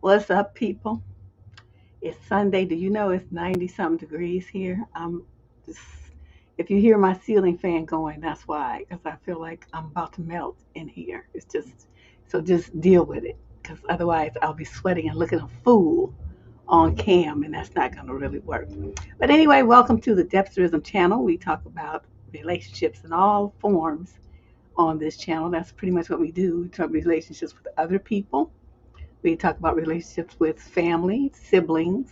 What's up, people? It's Sunday. Do you know it's 90 something degrees here? Just, if you hear my ceiling fan going, that's why, because I feel like I'm about to melt in here. It's just, so just deal with it, because otherwise I'll be sweating and looking a fool on cam, and that's not going to really work. But anyway, welcome to the Depsterism channel. We talk about relationships in all forms on this channel. That's pretty much what we do. We talk relationships with other people. We talk about relationships with family, siblings,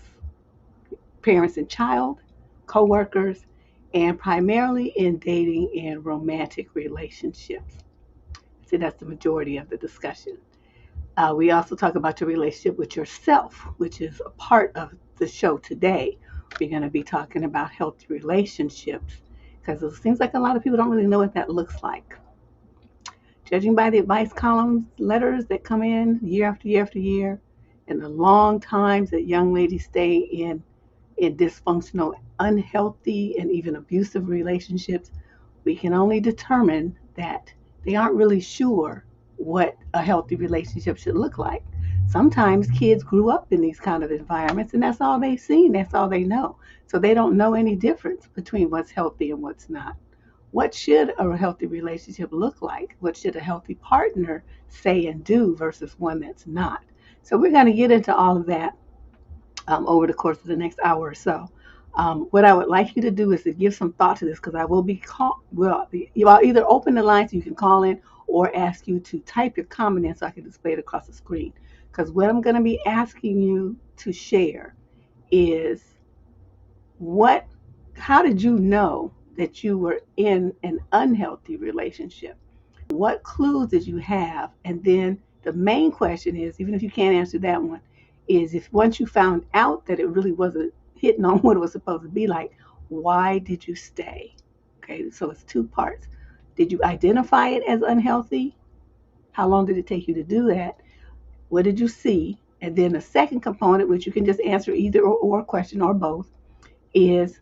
parents and child, co-workers, and primarily in dating and romantic relationships. See, that's the majority of the discussion. We also talk about your relationship with yourself, which is a part of the show today. We're going to be talking about healthy relationships because it seems like a lot of people don't really know what that looks like. Judging by the advice columns, letters that come in year after year after year, and the long times that young ladies stay in dysfunctional, unhealthy, and even abusive relationships, we can only determine that they aren't really sure what a healthy relationship should look like. Sometimes kids grew up in these kind of environments, and that's all they've seen, that's all they know. So they don't know any difference between what's healthy and what's not. What should a healthy relationship look like? What should a healthy partner say and do versus one that's not? So we're going to get into all of that over the course of the next hour or so. What I would like you to do is to give some thought to this because I will be I'll either open the line so you can call in or ask you to type your comment in so I can display it across the screen. Because what I'm going to be asking you to share is how did you know that you were in an unhealthy relationship? What clues did you have? And then the main question is, even if you can't answer that one, is if once you found out that it really wasn't hitting on what it was supposed to be like, why did you stay? Okay, so it's two parts. Did you identify it as unhealthy? How long did it take you to do that? What did you see? And then the second component, which you can just answer either or question or both, is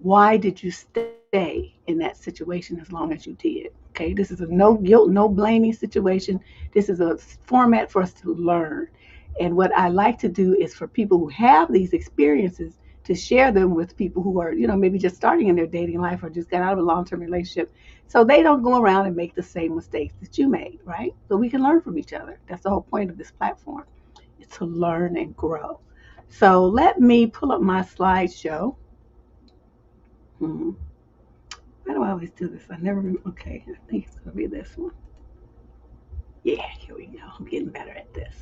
why did you stay in that situation as long as you did? Okay, this is a no guilt, no blaming situation. This is a format for us to learn. And what I like to do is for people who have these experiences to share them with people who are, maybe just starting in their dating life or just got out of a long-term relationship so they don't go around and make the same mistakes that you made, right? So we can learn from each other. That's the whole point of this platform, is to learn and grow. So let me pull up my slideshow. Why do I always do this? I never remember. Okay, I think it's going to be this one. Yeah, here we go. I'm getting better at this.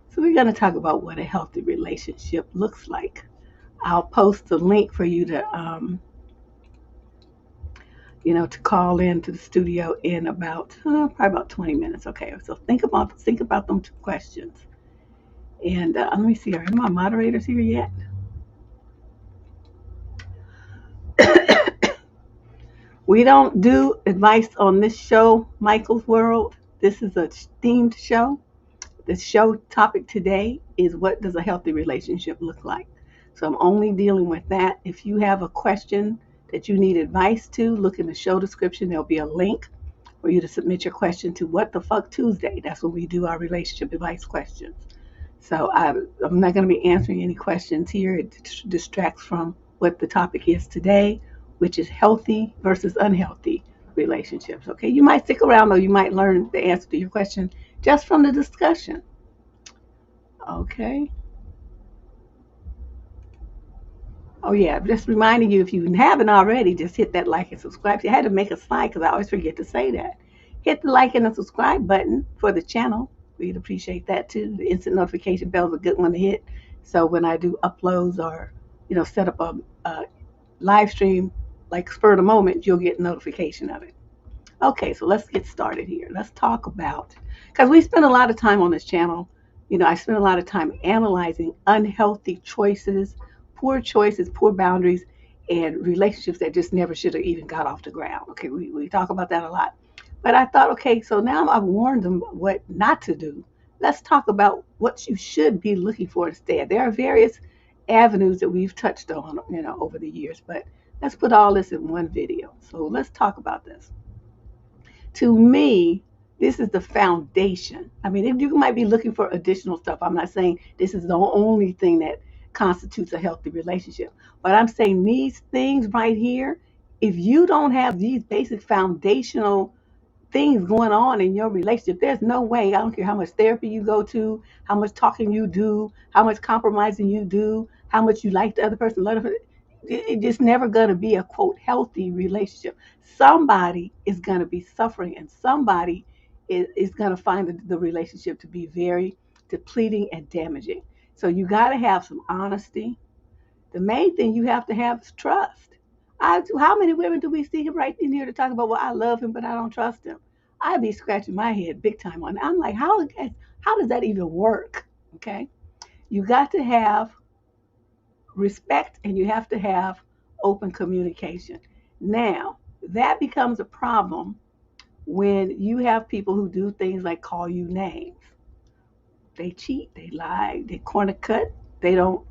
So we're going to talk about what a healthy relationship looks like. I'll post a link for you to, to call in to the studio in about probably about 20 minutes. Okay, so think about them two questions. And let me see. Are any of my moderators here yet? We don't do advice on this show, Michael's World. This is a themed show. The show topic today is what does a healthy relationship look like? So I'm only dealing with that. If you have a question that you need advice to, look in the show description. There'll be a link for you to submit your question to What the Fuck Tuesday. That's when we do our relationship advice questions. So I'm not going to be answering any questions here. It distracts from what the topic is today, which is healthy versus unhealthy relationships. Okay, you might stick around though. You might learn the answer to your question just from the discussion. Okay. Oh yeah, just reminding you, if you haven't already, just hit that like and subscribe. You had to make a slide because I always forget to say that. Hit the like and the subscribe button for the channel. We'd appreciate that too. The instant notification bell is a good one to hit. So when I do uploads or set up a live stream like spur of the moment, you'll get notification of it. Okay, so let's get started here. Let's talk about, because we spend a lot of time on this channel. I spend a lot of time analyzing unhealthy choices, poor boundaries, and relationships that just never should have even got off the ground. Okay, we talk about that a lot. But I thought, okay, so now I've warned them what not to do. Let's talk about what you should be looking for instead. There are various avenues that we've touched on, over the years, but let's put all this in one video. So let's talk about this. To me, This is the foundation. I mean, you might be looking for additional stuff. I'm not saying this is the only thing that constitutes a healthy relationship, but I'm saying these things right here, if you don't have these basic foundational things going on in your relationship, there's no way, I don't care how much therapy you go to, how much talking you do, how much compromising you do, how much you like the other person, it's never going to be a quote healthy relationship. Somebody is going to be suffering, and somebody is going to find the relationship to be very depleting and damaging. So you got to have some honesty. The main thing you have to have is trust. How many women do we see right in here to talk about, well, I love him, but I don't trust him? I'd be scratching my head big time on that. I'm like, how does that even work? Okay. You got to have respect, and you have to have open communication. Now, that becomes a problem when you have people who do things like call you names. They cheat, they lie, they corner cut, they don't,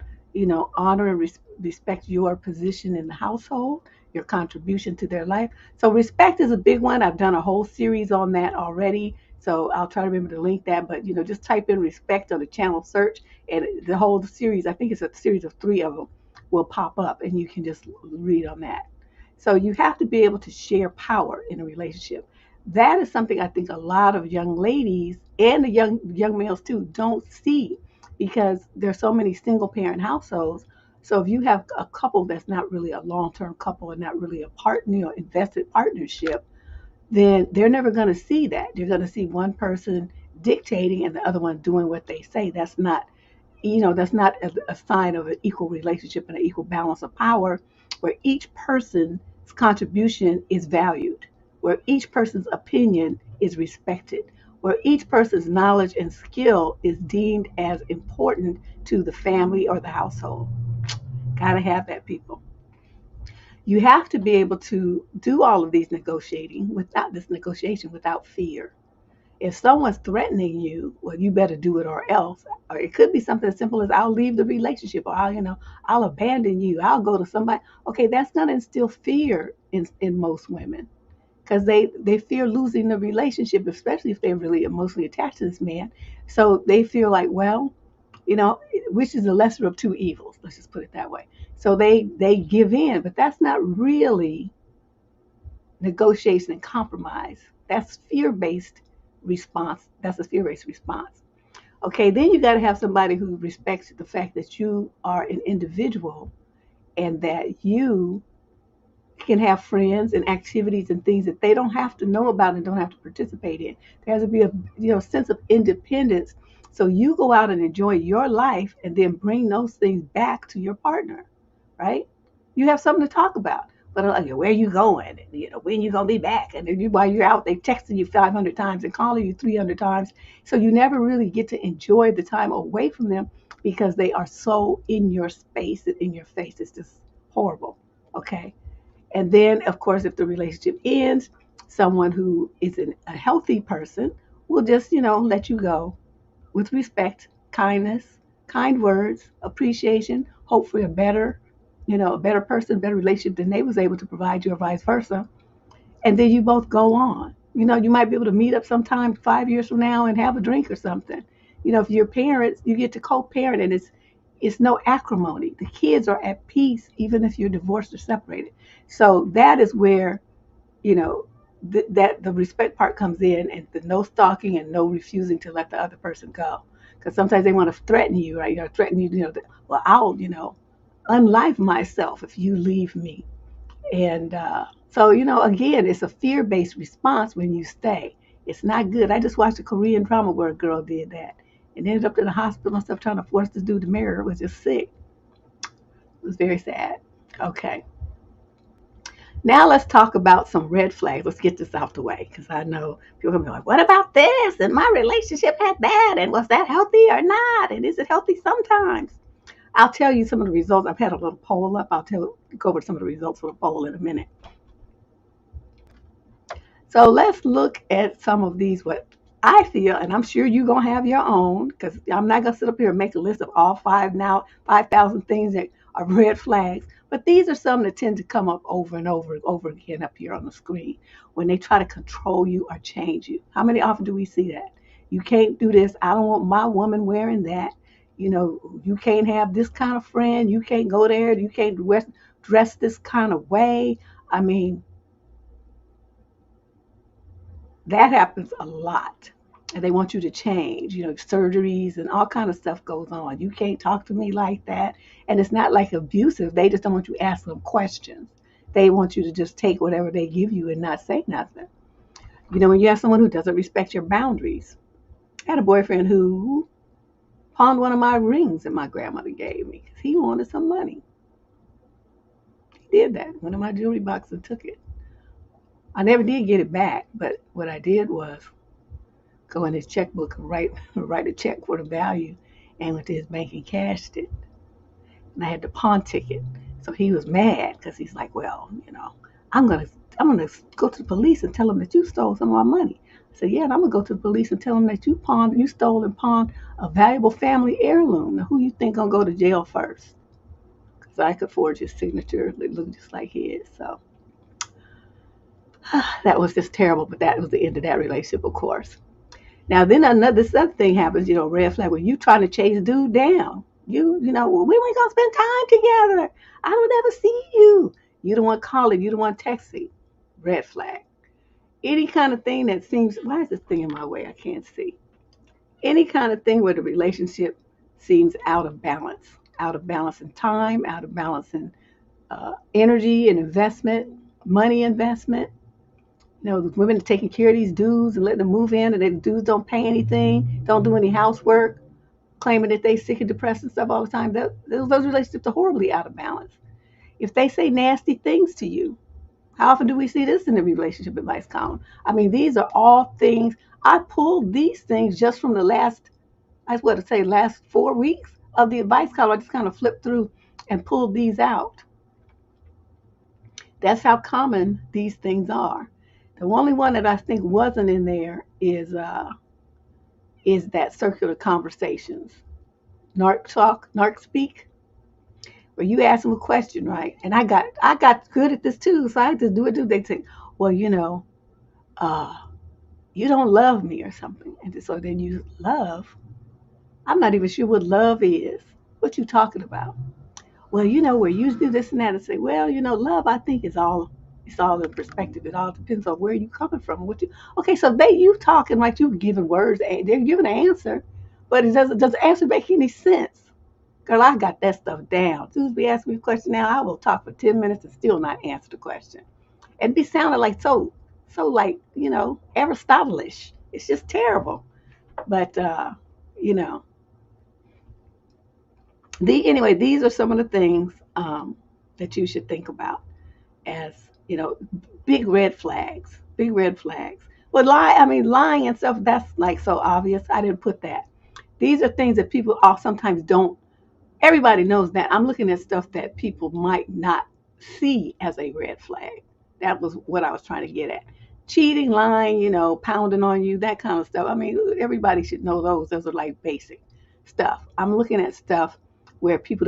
honor and respect your position in the household, your contribution to their life. So respect is a big one. I've done a whole series on that already. So I'll try to remember to link that, but just type in respect on the channel search, and the whole series, I think it's a series of 3 of them, will pop up, and you can just read on that. So you have to be able to share power in a relationship. That is something I think a lot of young ladies and the young males too don't see, because there's so many single parent households. So if you have a couple that's not really a long-term couple and not really a partner, invested partnership, then they're never going to see that. They're going to see one person dictating and the other one doing what they say. That's not a sign of an equal relationship and an equal balance of power, where each person's contribution is valued, where each person's opinion is respected, where each person's knowledge and skill is deemed as important to the family or the household. Gotta have that, people. You have to be able to do all of this negotiation without fear. If someone's threatening you, well, you better do it or else. Or it could be something as simple as, I'll leave the relationship, or I'll abandon you. I'll go to somebody. Okay, that's going to instill fear in most women, because they fear losing the relationship, especially if they're really emotionally attached to this man. So they feel like, well, which is the lesser of two evils. Let's just put it that way. So they give in, but that's not really negotiation and compromise. That's fear-based response. That's a fear-based response. Okay, then you got to have somebody who respects the fact that you are an individual, and that you can have friends and activities and things that they don't have to know about and don't have to participate in. There has to be a sense of independence. So you go out and enjoy your life, and then bring those things back to your partner, right? You have something to talk about. But like, where are you going? And, when you gonna be back? And then while you're out, they texting you 500 times and calling you 300 times. So you never really get to enjoy the time away from them, because they are so in your space and in your face. It's just horrible. Okay. And then, of course, if the relationship ends, someone who is a healthy person will just, let you go with respect, kindness, kind words, appreciation, hope for a better person, better relationship than they was able to provide you, or vice versa. And then you both go on. You might be able to meet up sometime 5 years from now and have a drink or something. If you're parents, you get to co-parent, and it's no acrimony. The kids are at peace, even if you're divorced or separated. So that is where, that the respect part comes in, and the no stalking and no refusing to let the other person go. Because sometimes they want to threaten you, right? Threaten you, well, I'll, unlife myself if you leave me. And so, again, it's a fear-based response when you stay. It's not good. I just watched a Korean drama where a girl did that and ended up in the hospital and stuff, trying to force this dude to marry her. Was just sick. It was very sad. Okay. Now let's talk about some red flags. Let's get this out the way, because I know people are going to be like, what about this? And my relationship had that. And was that healthy or not? And is it healthy sometimes? I'll tell you some of the results. I've had a little poll up. Go over some of the results of the poll in a minute. So let's look at some of these, what I feel, and I'm sure you're going to have your own, because I'm not going to sit up here and make a list of all 5,000 things that are red flags. But these are some that tend to come up over and over and over again up here on the screen when they try to control you or change you. How many often do we see that? You can't do this. I don't want my woman wearing that. You can't have this kind of friend. You can't go there. You can't dress this kind of way. I mean, that happens a lot. And they want you to change, surgeries and all kind of stuff goes on. You can't talk to me like that. And it's not like abusive. They just don't want you to ask them questions. They want you to just take whatever they give you and not say nothing. When you have someone who doesn't respect your boundaries. I had a boyfriend who pawned one of my rings that my grandmother gave me because he wanted some money. He did that. Went in my jewelry box and took it. I never did get it back, but what I did was go in his checkbook and write a check for the value, and went to his bank and cashed it. And I had the pawn ticket, so he was mad because he's like, "Well, I'm gonna go to the police and tell them that you stole some of my money." I said, "Yeah, and I'm gonna go to the police and tell them that you stole and pawned a valuable family heirloom. Now, who you think gonna go to jail first?" Because I could forge his signature; it looked just like his. So that was just terrible. But that was the end of that relationship, of course. Now then this other thing happens, red flag, when you trying to chase dude down. Well, we ain't gonna spend time together. I don't ever see you. You don't want calling, you don't want texting. Red flag. Any kind of thing that seems, why is this thing in my way? I can't see. Any kind of thing where the relationship seems out of balance in time, out of balance in energy and investment, money investment. The women are taking care of these dudes and letting them move in, and the dudes don't pay anything, don't do any housework, claiming that they sick and depressed and stuff all the time. Those relationships are horribly out of balance. If they say nasty things to you, how often do we see this in the relationship advice column? I mean, these are all things. I pulled these things just from the last 4 weeks of the advice column. I just kind of flipped through and pulled these out. That's how common these things are. The only one that I think wasn't in there is that circular conversations, narc speak, where you ask them a question, right? And I got good at this too, so I had to do it too. They say, "Well, uh, you don't love me or something," and so then you love. I'm not even sure what love is. What you talking about? Well, where you do this and that, and say, "Well, love, I think it's all in perspective. It all depends on where you coming from. Okay, so you talking like you giving words, they're giving an answer, but does the answer make any sense? Girl, I got that stuff down. As soon as we ask me a question now, I will talk for 10 minutes and still not answer the question. And be sounding like so like, Aristotelish. It's just terrible. But you know, anyway, these are some of the things that you should think about as, big red flags. Big red flags. Well, lying and stuff, that's like so obvious. I didn't put that. These are things that people all sometimes don't. Everybody knows that. I'm looking at stuff that people might not see as a red flag. That was what I was trying to get at. Cheating, lying, pounding on you, that kind of stuff. I mean, everybody should know those. Those are like basic stuff. I'm looking at stuff where people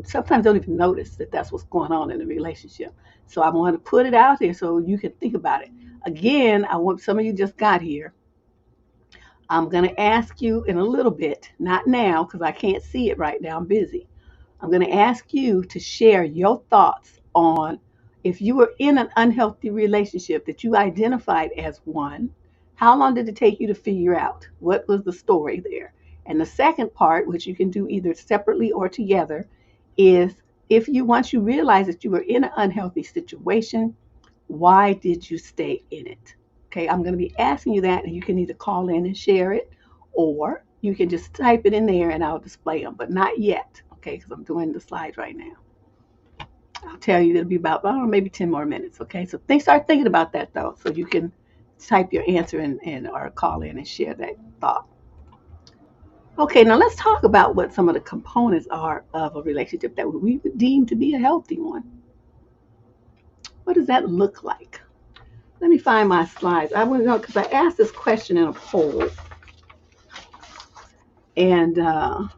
sometimes don't even notice that that's what's going on in the relationship. So I want to put it out there so you can think about it. Again, I want some of you just got here. I'm going to ask you in a little bit, not now because I can't see it right now, I'm busy. I'm going to ask you to share your thoughts on if you were in an unhealthy relationship that you identified as one, how long did it take you to figure out? What was the story there? And the second part, which you can do either separately or together, is once you realize that you were in an unhealthy situation, why did you stay in it? Okay, I'm going to be asking you that, and you can either call in and share it, or you can just type it in there and I'll display them, but not yet, okay, because I'm doing the slides right now. I'll tell you it'll be about, I don't know, maybe 10 more minutes, okay? So start thinking about that, though, so you can type your answer or call in and share that thought. Okay, now let's talk about what some of the components are of a relationship that we would deem to be a healthy one. What does that look like? Let me find my slides. I want to know because I asked this question in a poll, and I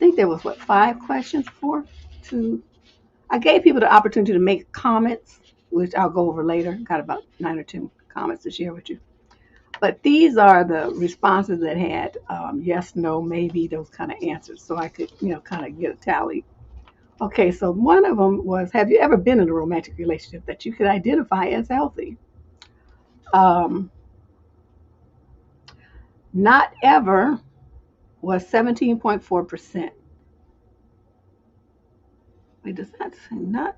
think there was 5 questions, 4 to I gave people the opportunity to make comments, which I'll go over later. Got about 9 or 10 comments to share with you. But these are the responses that had yes, no, maybe, those kind of answers, so I could, kind of get a tally. Okay, so one of them was, have you ever been in a romantic relationship that you could identify as healthy? Um, Not ever was 17.4%. Wait, does that say not?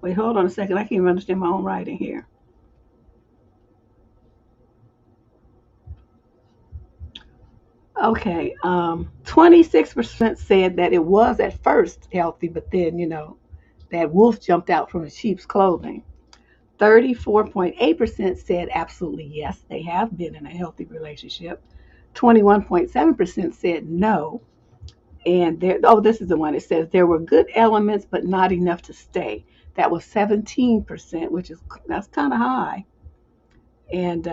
Wait, hold on a second. I can't even understand my own writing here. Okay, 26% said that it was at first healthy, but then, that wolf jumped out from the sheep's clothing. 34.8% said absolutely yes, they have been in a healthy relationship. 21.7% said no. And there, oh, this is the one. It says there were good elements, but not enough to stay. That was 17%, that's kind of high. And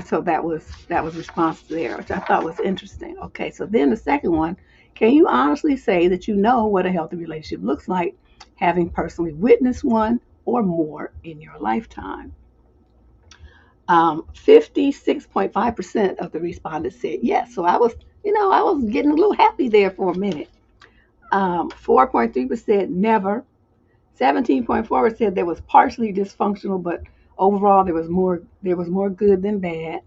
so that was response there, which I thought was interesting. Okay, so then the second one, can you honestly say that you know what a healthy relationship looks like, having personally witnessed one or more in your lifetime? 56.5% of the respondents said yes. So I was getting a little happy there for a minute. 4.3% never. 17.4% said there was partially dysfunctional, but overall there was more good than bad.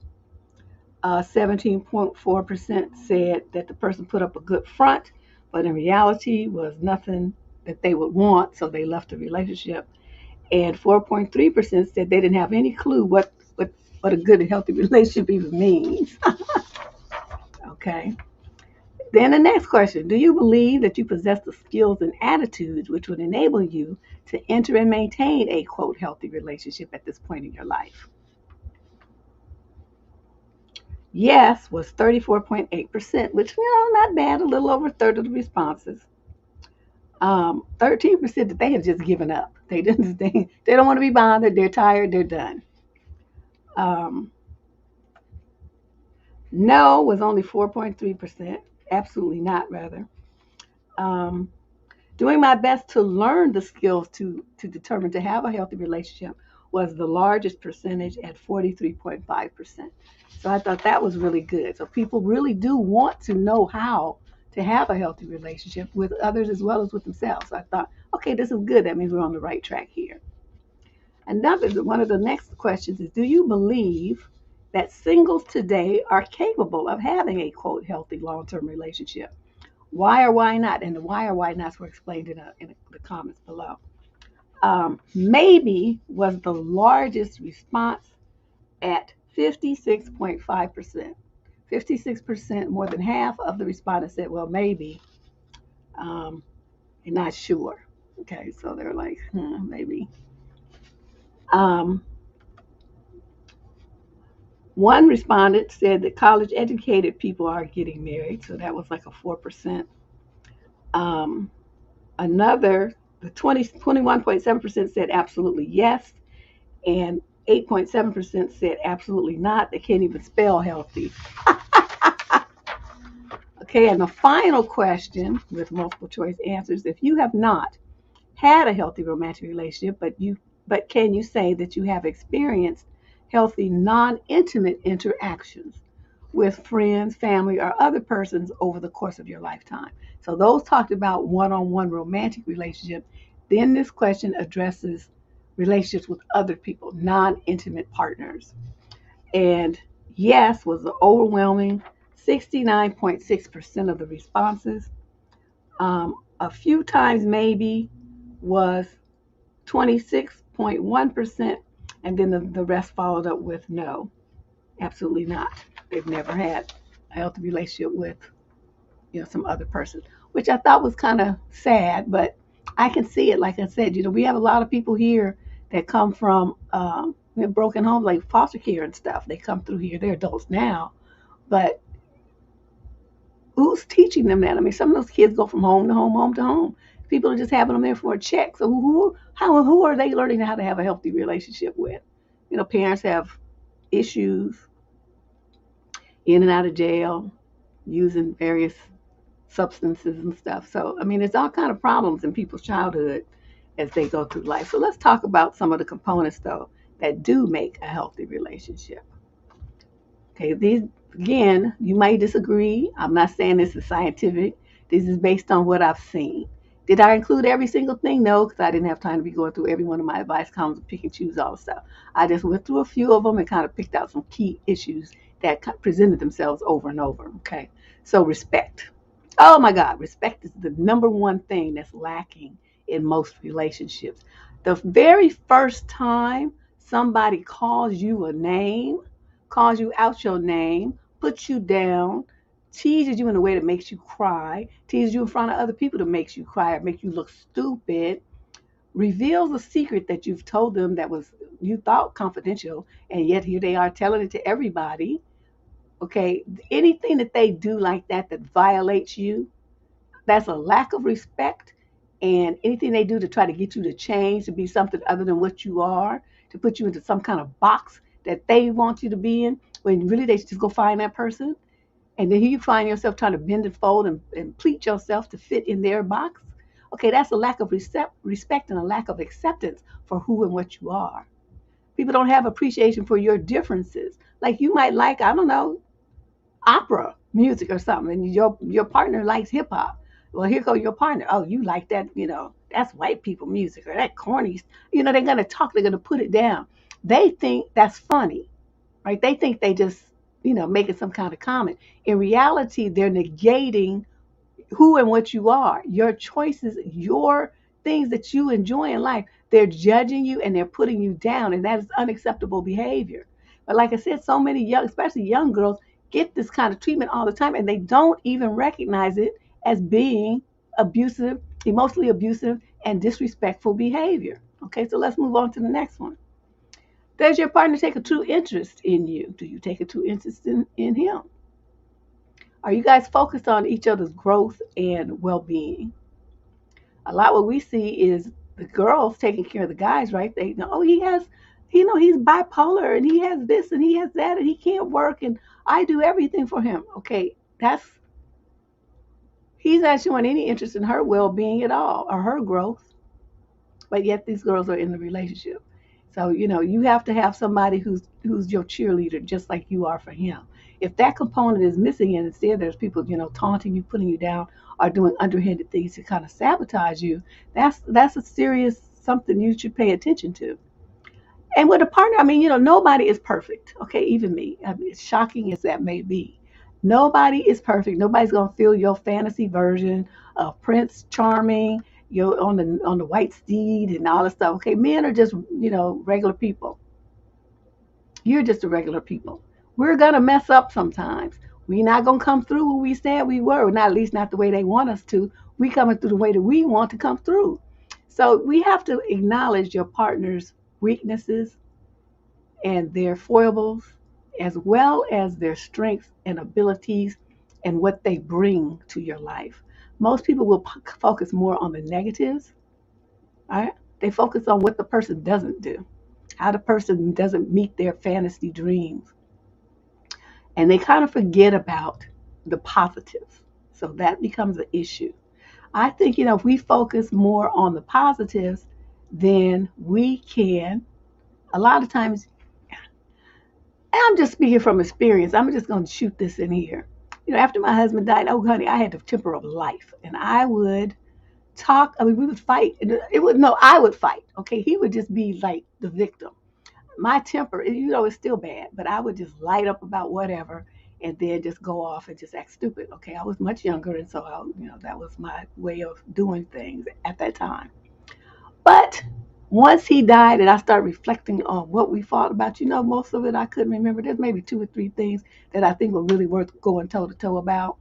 17.4% said that the person put up a good front, but in reality was nothing that they would want, so they left the relationship. And 4.3% said they didn't have any clue what a good and healthy relationship even means. Okay. Then the next question, do you believe that you possess the skills and attitudes which would enable you to enter and maintain a quote healthy relationship at this point in your life? Yes was 34.8%, which, not bad, a little over a third of the responses. 13% that they have just given up. They don't want to be bothered. They're tired. They're done. Um, no was only 4.3%. Absolutely not, rather. Um, Doing my best to learn the skills to determine to have a healthy relationship was the largest percentage at 43.5%. So I thought that was really good. So people really do want to know how to have a healthy relationship with others as well as with themselves. So I thought, okay, this is good. That means we're on the right track here. One of the next questions is, do you believe that singles today are capable of having a quote healthy long-term relationship? Why or why not? And the why or why nots were explained in the comments below. Maybe was the largest response at 56.5%. 56%, more than half of the respondents said, well, maybe, um, and not sure. Okay, so they're like, maybe. Um, One respondent said that college educated people are getting married, so that was like a 4%. Um, Another, the 21.7% said absolutely yes, and 8.7% said absolutely not. They can't even spell healthy. Okay, and the final question with multiple choice answers, if you have not had a healthy romantic relationship, but can you say that you have experienced healthy non-intimate interactions with friends, family, or other persons over the course of your lifetime? So those talked about one-on-one romantic relationship. Then this question addresses relationships with other people, non-intimate partners. And yes was the overwhelming 69.6% of the responses. A few times maybe was 26.1%, and then the rest followed up with no, absolutely not. They've never had a healthy relationship with some other person, which I thought was kind of sad, but I can see it. Like I said, we have a lot of people here that come from broken homes, like foster care and stuff. They come through here. They're adults now, but who's teaching them that? I mean, some of those kids go from home to home, home to home. People are just having them there for a check. So who are they learning how to have a healthy relationship with? Parents have issues, in and out of jail, using various substances and stuff. So, I mean, it's all kind of problems in people's childhood as they go through life. So let's talk about some of the components, though, that do make a healthy relationship. Okay, these again, you might disagree. I'm not saying this is scientific. This is based on what I've seen. Did I include every single thing? No, because I didn't have time to be going through every one of my advice columns and pick and choose all the stuff. I just went through a few of them and kind of picked out some key issues that presented themselves over and over. Okay, so respect. Oh my God, respect is the number one thing that's lacking in most relationships. The very first time somebody calls you a name, calls you out your name, puts you down, teases you in a way that makes you cry, teases you in front of other people that makes you cry or make you look stupid, reveals a secret that you've told them that was you thought confidential, and yet here they are telling it to everybody. Okay, anything that they do like that that violates you, that's a lack of respect. And anything they do to try to get you to change, to be something other than what you are, to put you into some kind of box that they want you to be in, when really they should just go find that person. And then here you find yourself trying to bend and fold and pleat yourself to fit in their box. Okay, that's a lack of respect and a lack of acceptance for who and what you are. People don't have appreciation for your differences. Like you might like, I don't know, opera music or something, and your partner likes hip hop. Well, here go your partner. Oh, you like that? That's white people music or that corny. They're gonna talk. They're gonna put it down. They think that's funny, right? They think they just making some kind of comment. In reality, they're negating who and what you are, your choices, your things that you enjoy in life. They're judging you and they're putting you down, and that is unacceptable behavior. But like I said, so many young, especially young girls, get this kind of treatment all the time, and they don't even recognize it as being abusive, emotionally abusive, and disrespectful behavior. Okay, so let's move on to the next one. Does your partner take a true interest in you? Do you take a true interest in him? Are you guys focused on each other's growth and well-being? A lot what we see is the girls taking care of the guys, right? They know, oh, he has, he's bipolar and he has this and he has that and he can't work and I do everything for him. Okay, he's not showing any interest in her well-being at all or her growth, but yet these girls are in the relationship. So you have to have somebody who's your cheerleader, just like you are for him. If that component is missing, and instead there's people taunting you, putting you down, or doing underhanded things to kind of sabotage you, that's a serious something you should pay attention to. And with a partner, I mean, nobody is perfect. Okay, even me. I mean, as shocking as that may be, nobody is perfect. Nobody's gonna feel your fantasy version of Prince Charming, you're on the white steed and all this stuff. Okay, men are just regular people. You're just a regular people. We're gonna mess up sometimes. We're not gonna come through who we said we were, not at least not the way they want us to. We coming through the way that we want to come through. So we have to acknowledge your partner's weaknesses and their foibles, as well as their strengths and abilities and what they bring to your life. Most people will focus more on the negatives, right? They focus on what the person doesn't do, how the person doesn't meet their fantasy dreams. And they kind of forget about the positives. So that becomes an issue. I think, if we focus more on the positives, then we can, a lot of times, I'm just speaking from experience. I'm just going to shoot this in here. After my husband died, oh, honey, I had the temper of life. And I would talk, I mean, we would fight. No, I would fight. Okay. He would just be like the victim. My temper, it's still bad, but I would just light up about whatever and then just go off and just act stupid. Okay. I was much younger. And so, that was my way of doing things at that time. But once he died and I started reflecting on what we fought about, most of it I couldn't remember. There's maybe 2 or 3 things that I think were really worth going toe to toe about.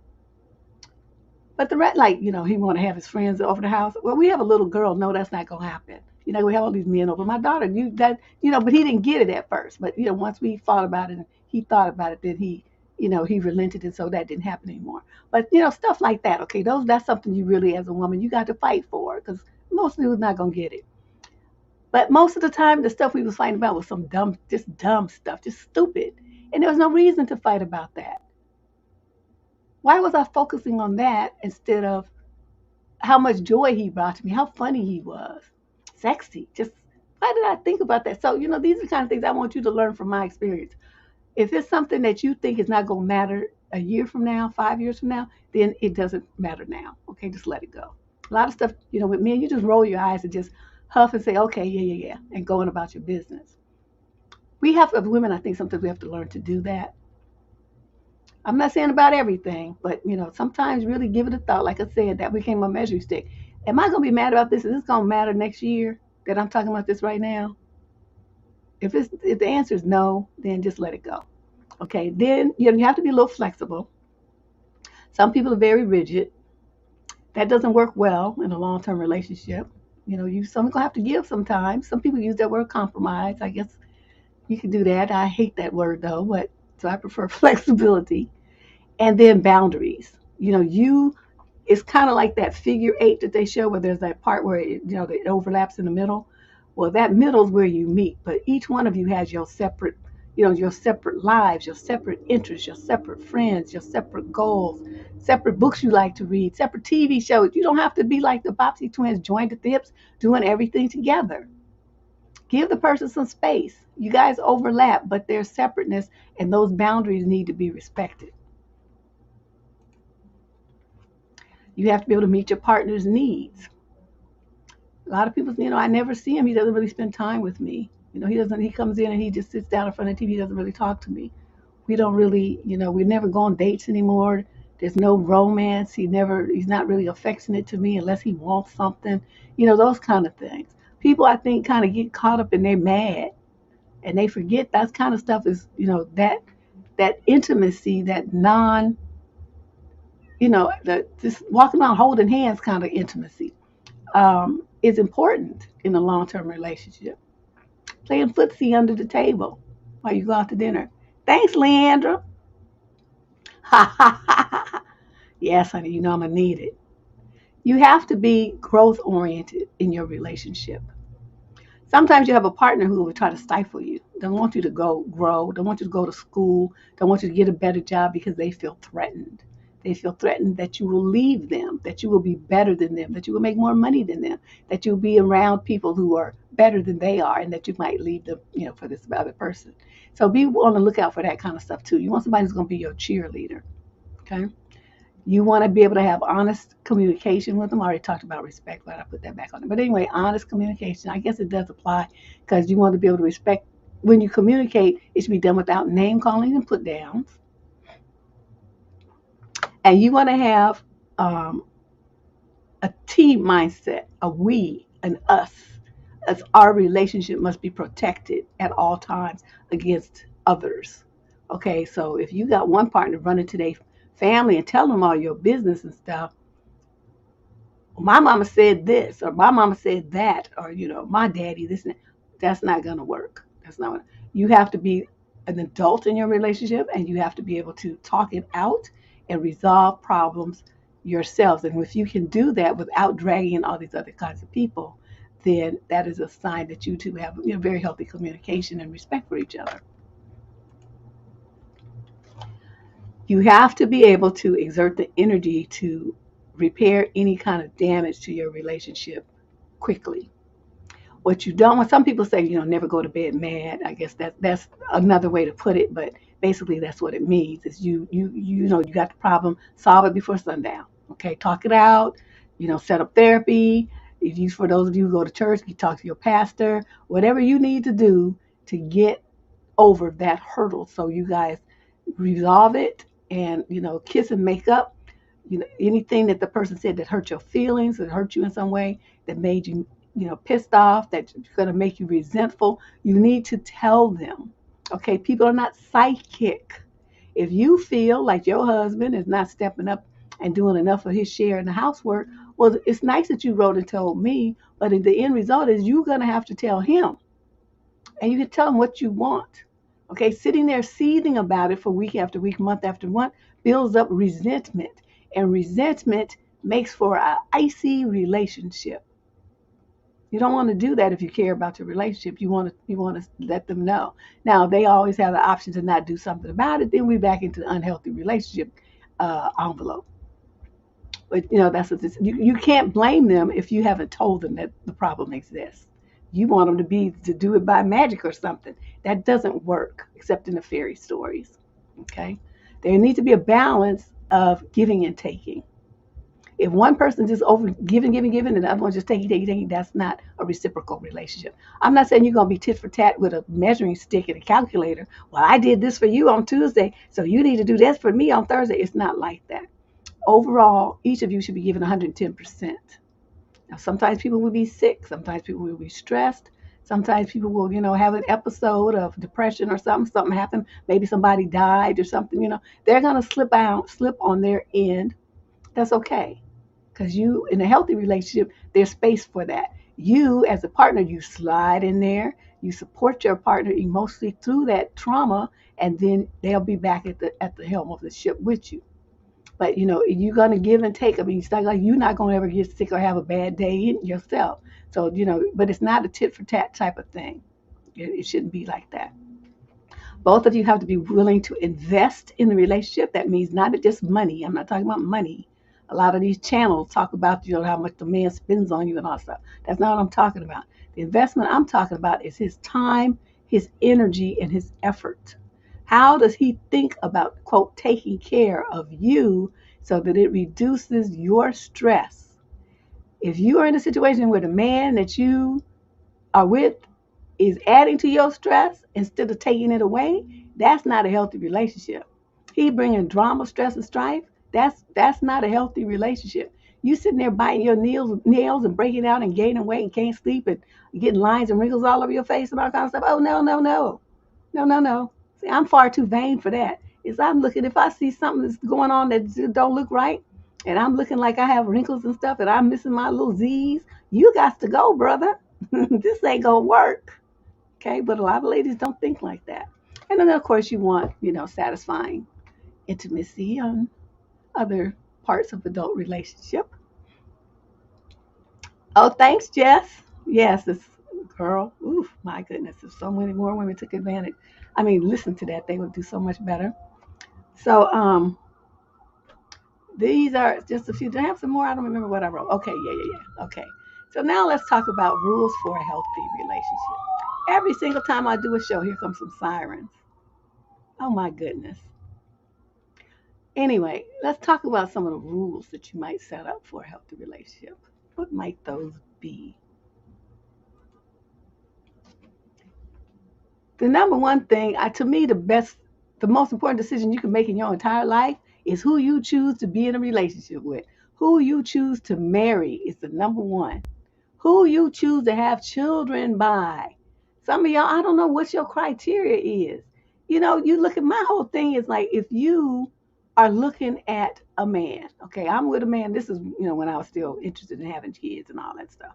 But the rest, like, he want to have his friends over the house. Well, we have a little girl. No, that's not going to happen. We have all these men over. My daughter knew that, but he didn't get it at first. But, once we thought about it and he thought about it, then he relented. And so that didn't happen anymore. But, stuff like that. Okay, that's something you really, as a woman, you got to fight for because most people are not going to get it. But most of the time, the stuff we was fighting about was some dumb stuff, just stupid. And there was no reason to fight about that. Why was I focusing on that instead of how much joy he brought to me, how funny he was, sexy? Just why did I think about that? So, these are the kind of things I want you to learn from my experience. If it's something that you think is not going to matter a year from now, 5 years from now, then it doesn't matter now. Okay, just let it go. A lot of stuff, with men, you just roll your eyes and just huff and say, okay, yeah, yeah, yeah, and going about your business. We have, as women, I think sometimes we have to learn to do that. I'm not saying about everything, but sometimes really give it a thought. Like I said, that became my measuring stick. Am I gonna be mad about this? Is this gonna matter next year that I'm talking about this right now? If the answer is no, then just let it go. Okay, then you have to be a little flexible. Some people are very rigid. That doesn't work well in a long-term relationship. You some gonna have to give sometimes. Some people use that word compromise. I guess you can do that. I hate that word though, but so I prefer flexibility. And then boundaries. You it's kind of like that figure eight that they show where there's that part where it overlaps in the middle. Well, that middle is where you meet, but each one of you has your separate lives, your separate interests, your separate friends, your separate goals, separate books you like to read, separate TV shows. You don't have to be like the Bobbsey twins, joined at the hips, doing everything together. Give the person some space. You guys overlap, but there's separateness, and those boundaries need to be respected. You have to be able to meet your partner's needs. A lot of people, I never see him. He doesn't really spend time with me. He comes in and he just sits down in front of the TV. He doesn't really talk to me. We don't really, we never go on dates anymore. There's no romance. He's not really affectionate to me unless he wants something, those kind of things. People, I think, kind of get caught up and they're mad and they forget that kind of stuff is, that intimacy, that just walking around holding hands kind of intimacy is important in a long-term relationship. Playing footsie under the table while you go out to dinner. Thanks, Leandra. Ha ha ha. Yes, honey, I'm gonna need it. You have to be growth oriented in your relationship. Sometimes you have a partner who will try to stifle you. Don't want you to go grow. Don't want you to go to school. Don't want you to get a better job because they feel threatened. They feel threatened that you will leave them, that you will be better than them, that you will make more money than them, that you'll be around people who are better than they are, and that you might leave them, for this other person. So be on the lookout for that kind of stuff too. You want somebody who's going to be your cheerleader. Okay. You want to be able to have honest communication with them. I already talked about respect, but I put that back on it. But anyway, honest communication, I guess it does apply because you want to be able to respect. When you communicate, it should be done without name calling and put downs. And you want to have a team mindset, a we, an us, as our relationship must be protected at all times against others. Okay, so if you got one partner running to their family and tell them all your business and stuff, my mama said this, or my mama said that, or my daddy this and that, that's not gonna work. That's not. You have to be an adult in your relationship, and you have to be able to talk it out and resolve problems yourselves. And if you can do that without dragging in all these other kinds of people, then that is a sign that you two have very healthy communication and respect for each other. You have to be able to exert the energy to repair any kind of damage to your relationship quickly. What you don't want, some people say, never go to bed mad. I guess that's another way to put it, but basically that's what it means. Is you got the problem, solve it before sundown. Okay, talk it out. Set up therapy. If you, for those of you who go to church, you talk to your pastor. Whatever you need to do to get over that hurdle, so you guys resolve it and kiss and make up. Anything that the person said that hurt your feelings, that hurt you in some way, that made you pissed off, that's going to make you resentful, you need to tell them. Okay, people are not psychic. If you feel like your husband is not stepping up and doing enough of his share in the housework, well, it's nice that you wrote and told me, but the end result is you're going to have to tell him. And you can tell him what you want. Okay, sitting there seething about it for week after week, month after month, builds up resentment. And resentment makes for an icy relationship. You don't want to do that if you care about your relationship. You want to let them know. Now, they always have the option to not do something about it. Then we're back into the unhealthy relationship. envelope. But that's what you can't blame them if you haven't told them that the problem exists. You want them to do it by magic or something. That doesn't work, except in the fairy stories. Okay, there needs to be a balance of giving and taking. If one person just over giving, and the other one just taking, that's not a reciprocal relationship. I'm not saying you're going to be tit for tat with a measuring stick and a calculator. Well, I did this for you on Tuesday, so you need to do this for me on Thursday. It's not like that. Overall, each of you should be given 110%. Now, sometimes people will be sick. Sometimes people will be stressed. Sometimes people will, have an episode of depression or something. Something happened. Maybe somebody died or something. They're going to slip on their end. That's okay. Because you, in a healthy relationship, there's space for that. You, as a partner, you slide in there. You support your partner emotionally through that trauma, and then they'll be back at the helm of the ship with you. But you're gonna give and take. I mean, it's not like you're not gonna ever get sick or have a bad day yourself. So but it's not a tit for tat type of thing. It shouldn't be like that. Both of you have to be willing to invest in the relationship. That means not just money. I'm not talking about money. A lot of these channels talk about how much the man spends on you and all that stuff. That's not what I'm talking about. The investment I'm talking about is his time, his energy, and his effort. How does he think about, quote, taking care of you so that it reduces your stress? If you are in a situation where the man that you are with is adding to your stress instead of taking it away, that's not a healthy relationship. He bringing drama, stress, and strife. That's not a healthy relationship. You sitting there biting your nails and breaking out and gaining weight and can't sleep and getting lines and wrinkles all over your face and all kinds of stuff. Oh no, no, no. No, no, no. See, I'm far too vain for that. I'm looking, if I see something that's going on that don't look right, and I'm looking like I have wrinkles and stuff, and I'm missing my little Z's, you got to go, brother. This ain't gonna work. Okay, but a lot of ladies don't think like that. And then of course you want, satisfying intimacy on other parts of adult relationship. Oh, thanks, Jess. Yes, this girl. Oof, my goodness, if so many more women took advantage. I mean, listen to that, they would do so much better. So, these are just a few. Do I have some more? I don't remember what I wrote. Okay, yeah. Okay. So now let's talk about rules for a healthy relationship. Every single time I do a show, here comes some sirens. Oh my goodness. Anyway, let's talk about some of the rules that you might set up for a healthy relationship. What might those be? The number one thing, to me, the most important decision you can make in your entire life is who you choose to be in a relationship with. Who you choose to marry is the number one. Who you choose to have children by. Some of y'all, I don't know what your criteria is. You look at my whole thing is like if you are looking at a man, okay, I'm with a man. This is, when I was still interested in having kids and all that stuff.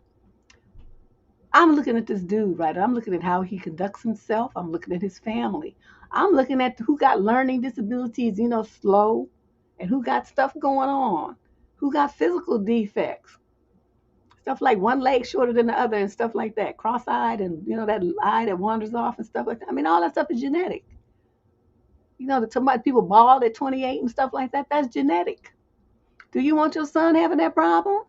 I'm looking at this dude, right? I'm looking at how he conducts himself. I'm looking at his family. I'm looking at who got learning disabilities, slow, and who got stuff going on, who got physical defects, stuff like one leg shorter than the other and stuff like that, cross-eyed and, that eye that wanders off and stuff like that. I mean, all that stuff is genetic. Somebody people bald at 28 and stuff like that, that's genetic. Do you want your son having that problem?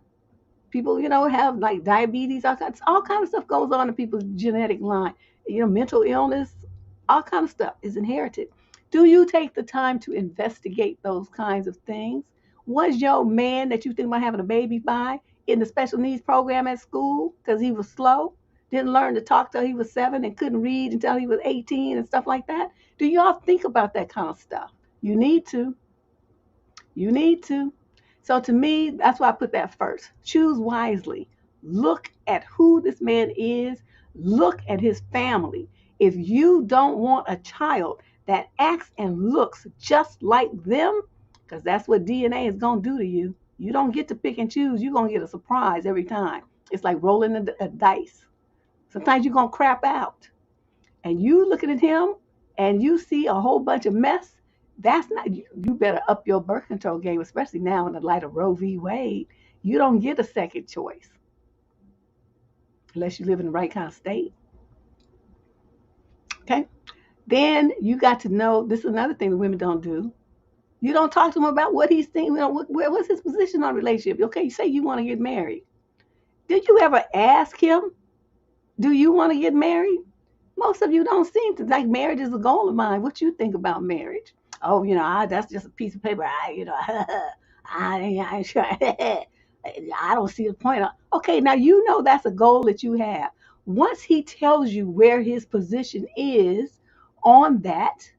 People, have like diabetes, all kinds of stuff goes on in people's genetic line. Mental illness, all kinds of stuff is inherited. Do you take the time to investigate those kinds of things? Was your man that you think about having a baby by in the special needs program at school because he was slow, didn't learn to talk till he was 7 and couldn't read until he was 18 and stuff like that? Do y'all think about that kind of stuff? You need to. You need to. So to me, that's why I put that first. Choose wisely. Look at who this man is. Look at his family. If you don't want a child that acts and looks just like them, because that's what DNA is going to do to you, you don't get to pick and choose. You're going to get a surprise every time. It's like rolling a dice. Sometimes you're going to crap out. And you looking at him and you see a whole bunch of mess, that's not, you better up your birth control game, especially now in the light of Roe v. Wade. You don't get a second choice unless you live in the right kind of state. Okay? Then you got to know, this is another thing that women don't do. You don't talk to him about what he's thinking. What's his position on relationship? Okay, you say you want to get married. Did you ever ask him, do you want to get married? Most of you don't seem to like marriage is a goal of mine. What you think about marriage? Oh, that's just a piece of paper. I ain't sure. I don't see the point. Okay, now you know that's a goal that you have. Once he tells you where his position is on that,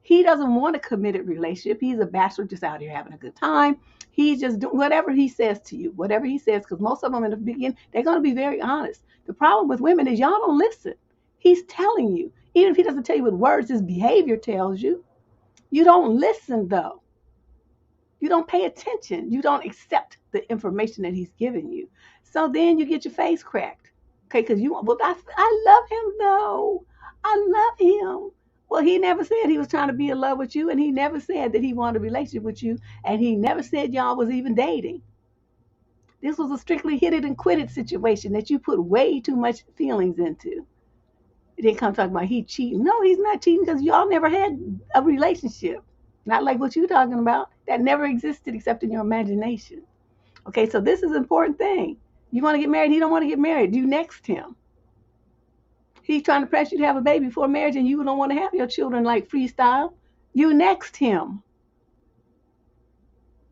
he doesn't want a committed relationship. He's a bachelor just out here having a good time. He's just doing whatever he says to you, whatever he says, because most of them in the beginning, they're going to be very honest. The problem with women is y'all don't listen. He's telling you. Even if he doesn't tell you with words, his behavior tells you. You don't listen, though. You don't pay attention. You don't accept the information that he's giving you. So then you get your face cracked. Okay, because I love him, though. I love him. Well, he never said he was trying to be in love with you, and he never said that he wanted a relationship with you, and he never said y'all was even dating. This was a strictly hit it and quit it situation that you put way too much feelings into. Then come talk about he cheating. No, he's not cheating because y'all never had a relationship. Not like what you're talking about. That never existed except in your imagination. Okay, so this is an important thing. You want to get married, he don't want to get married. You next him. He's trying to press you to have a baby before marriage and you don't want to have your children like freestyle. You next him.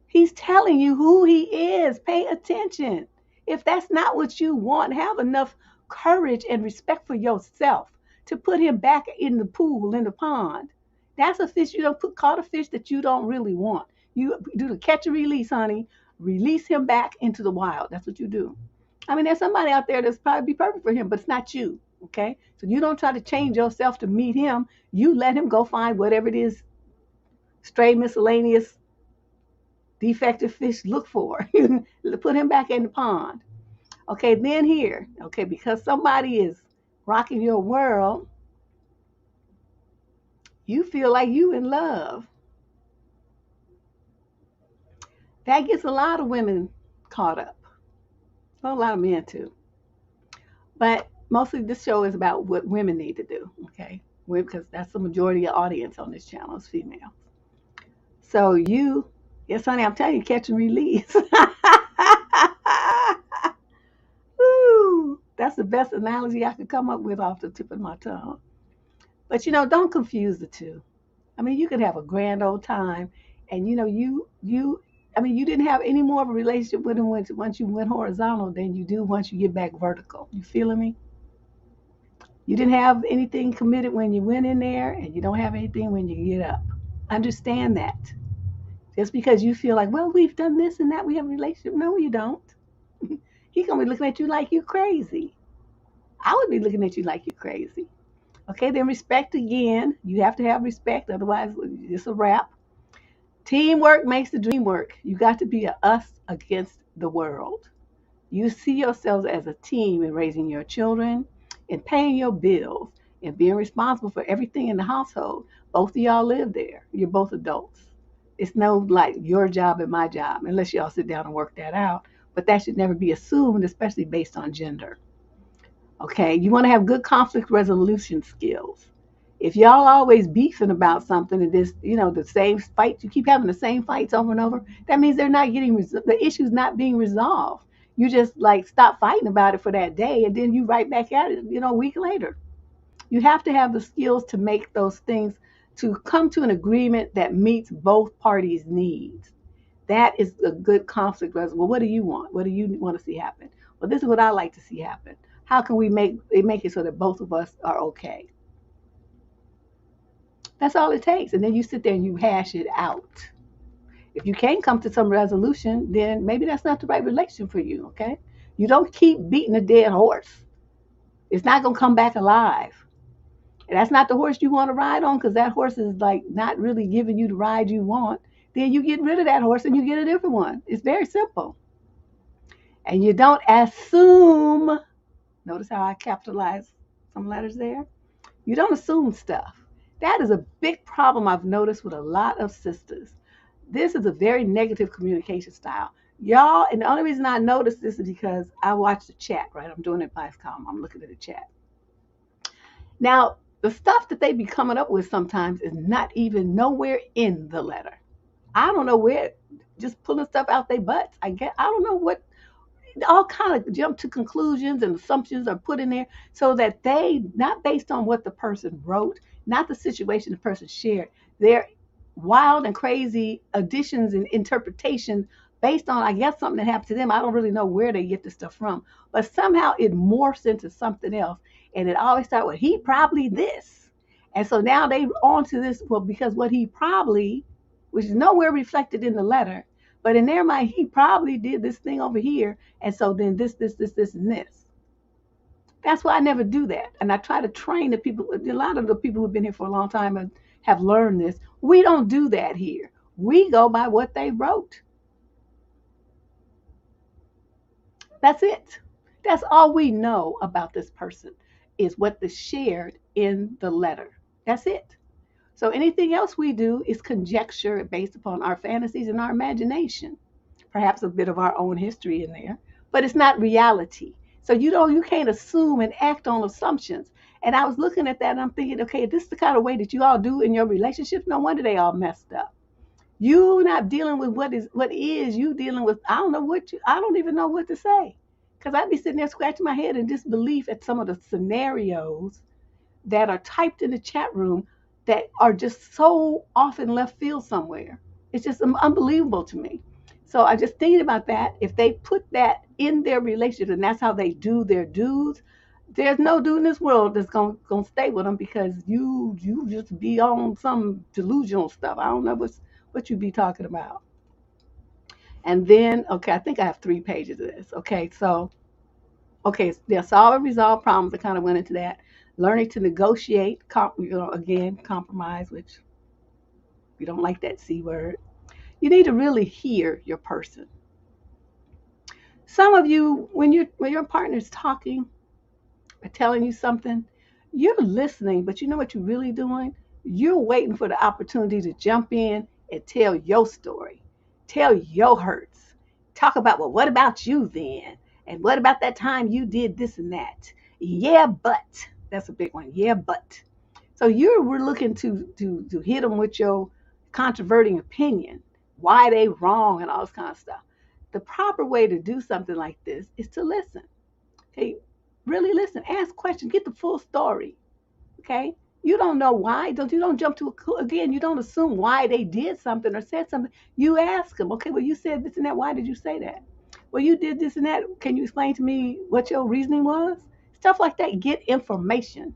He's telling you who he is. Pay attention. If that's not what you want, have enough courage and respect for yourself to put him back in the pool, in the pond. That's a fish you don't caught a fish that you don't really want. You do the catch and release, honey. Release him back into the wild. That's what you do. I mean, there's somebody out there that's probably be perfect for him, but it's not you. Okay? So you don't try to change yourself to meet him. You let him go find whatever it is, stray miscellaneous defective fish look for. Put him back in the pond. Okay, then here, okay, because somebody is rocking your world, you feel like you in love. That gets a lot of women caught up. Well, a lot of men too. But mostly this show is about what women need to do, okay? Because that's the majority of the audience on this channel is female. So yes, honey, I'm telling you, catch and release. Woo, that's the best analogy I could come up with off the tip of my tongue. But don't confuse the two. I mean, you could have a grand old time, and you didn't have any more of a relationship with him once you went horizontal than you do once you get back vertical. You feeling me? You didn't have anything committed when you went in there, and you don't have anything when you get up. Understand that. Just because you feel like, well, we've done this and that, we have a relationship. No, you don't. He's gonna be looking at you like you crazy. I would be looking at you like you're crazy. Okay, then respect again. You have to have respect, otherwise it's a wrap. Teamwork makes the dream work. You got to be us against the world. You see yourselves as a team in raising your children, in paying your bills, and being responsible for everything in the household. Both of y'all live there. You're both adults. It's no like your job and my job, unless y'all sit down and work that out. But that should never be assumed, especially based on gender. Okay, you want to have good conflict resolution skills. If y'all always beefing about something and this, the same fight, you keep having the same fights over and over, that means they're not getting, the issue's not being resolved. You just like stop fighting about it for that day and then you right back at it, a week later. You have to have the skills to make those things, to come to an agreement that meets both parties' needs. That is a good conflict resolution. Well, what do you want? What do you want to see happen? Well, this is what I like to see happen. How can we make it so that both of us are okay? That's all it takes. And then you sit there and you hash it out. If you can't come to some resolution, then maybe that's not the right relation for you, okay? You don't keep beating a dead horse. It's not going to come back alive. And that's not the horse you want to ride on because that horse is like not really giving you the ride you want. Then you get rid of that horse and you get a different one. It's very simple. And you don't assume. Notice how I capitalized some letters there? You don't assume stuff. That is a big problem I've noticed with a lot of sisters. This is a very negative communication style. Y'all, and the only reason I notice this is because I watch the chat, right? I'm doing it by column. I'm looking at the chat. Now, the stuff that they be coming up with sometimes is not even nowhere in the letter. I don't know where, just pulling stuff out their butts. I don't know what, all kind of jump to conclusions and assumptions are put in there so that they, not based on what the person wrote, not the situation the person shared, they're wild and crazy additions and interpretations based on, I guess, something that happened to them. I don't really know where they get this stuff from, but somehow it morphs into something else. And it always starts with, he probably this. And so now they on to this, well, because what he probably, which is nowhere reflected in the letter, but in their mind, he probably did this thing over here. And so then this, and this. That's why I never do that. And I try to train the people. A lot of the people who've been here for a long time and have learned this. We don't do that here. We go by what they wrote. That's it. That's all we know about this person is what is shared in the letter. That's it. So anything else we do is conjecture based upon our fantasies and our imagination. Perhaps a bit of our own history in there, but it's not reality. So you can't assume and act on assumptions. And I was looking at that and I'm thinking, okay, this is the kind of way that you all do in your relationships. No wonder they all messed up. You not dealing with what is you dealing with. I don't even know what to say. Because I'd be sitting there scratching my head in disbelief at some of the scenarios that are typed in the chat room that are just so often left field somewhere. It's just unbelievable to me. So I just thinking about that. If they put that in their relationship and that's how they do their dudes, there's no dude in this world that's gonna stay with them because you just be on some delusional stuff. I don't know what you be talking about. And then, okay, I think I have 3 pages of this. Okay, so they'll solve and resolve problems. I kind of went into that. Learning to negotiate, again, compromise, which we don't like that C word. You need to really hear your person. Some of you, when your partner's talking or telling you something, you're listening, but you know what you're really doing? You're waiting for the opportunity to jump in and tell your story, tell your hurts, talk about, well, what about you then? And what about that time you did this and that? Yeah, but that's a big one. Yeah, but. So we're looking to hit them with your controverting opinion, why they wrong and all this kind of stuff. The proper way to do something like this is to listen. Okay, really listen, ask questions, get the full story. Okay, you don't know why. You don't jump to again. You don't assume why they did something or said something. You ask them. Okay, well you said this and that. Why did you say that? Well, you did this and that. Can you explain to me what your reasoning was? Stuff like that. Get information.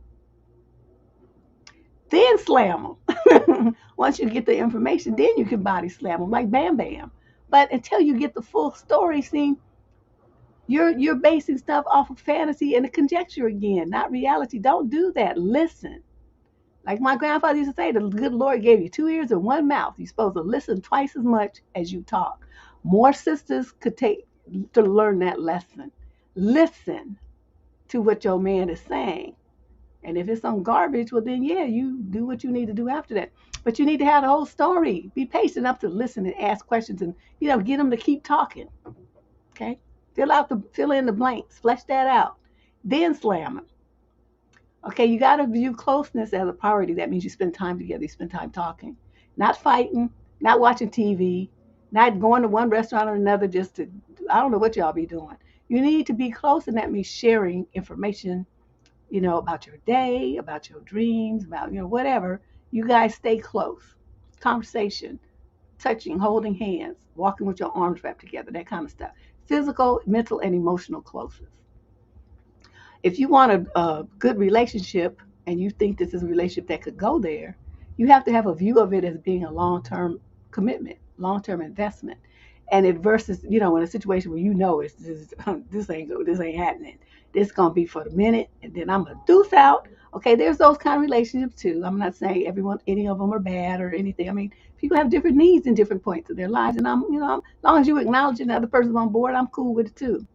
Then slam them. Once you get the information, then you can body slam them like Bam Bam. But until you get the full story, see, you're basing stuff off of fantasy and a conjecture again, not reality. Don't do that. Listen. Like my grandfather used to say, the good Lord gave you 2 ears and 1 mouth. You're supposed to listen twice as much as you talk. More sisters could take to learn that lesson. Listen to what your man is saying. And if it's some garbage, well then yeah, you do what you need to do after that. But you need to have the whole story. Be patient enough to listen and ask questions and get them to keep talking. Okay? Fill in the blanks, flesh that out. Then slam them. Okay, you got to view closeness as a priority. That means you spend time together, you spend time talking, not fighting, not watching TV, not going to one restaurant or another just to, I don't know what y'all be doing. You need to be close, and that means sharing information, about your day, about your dreams, about, whatever. You guys stay close. Conversation, touching, holding hands, walking with your arms wrapped together, that kind of stuff. Physical, mental, and emotional closeness. If you want a good relationship and you think this is a relationship that could go there, you have to have a view of it as being a long-term commitment, long-term investment. And it versus, in a situation where it's this ain't happening. This gonna be for the minute, and then I'm gonna deuce out. Okay, there's those kind of relationships too. I'm not saying any of them are bad or anything. I mean, people have different needs in different points of their lives, and as long as you acknowledge the other person's on board, I'm cool with it too.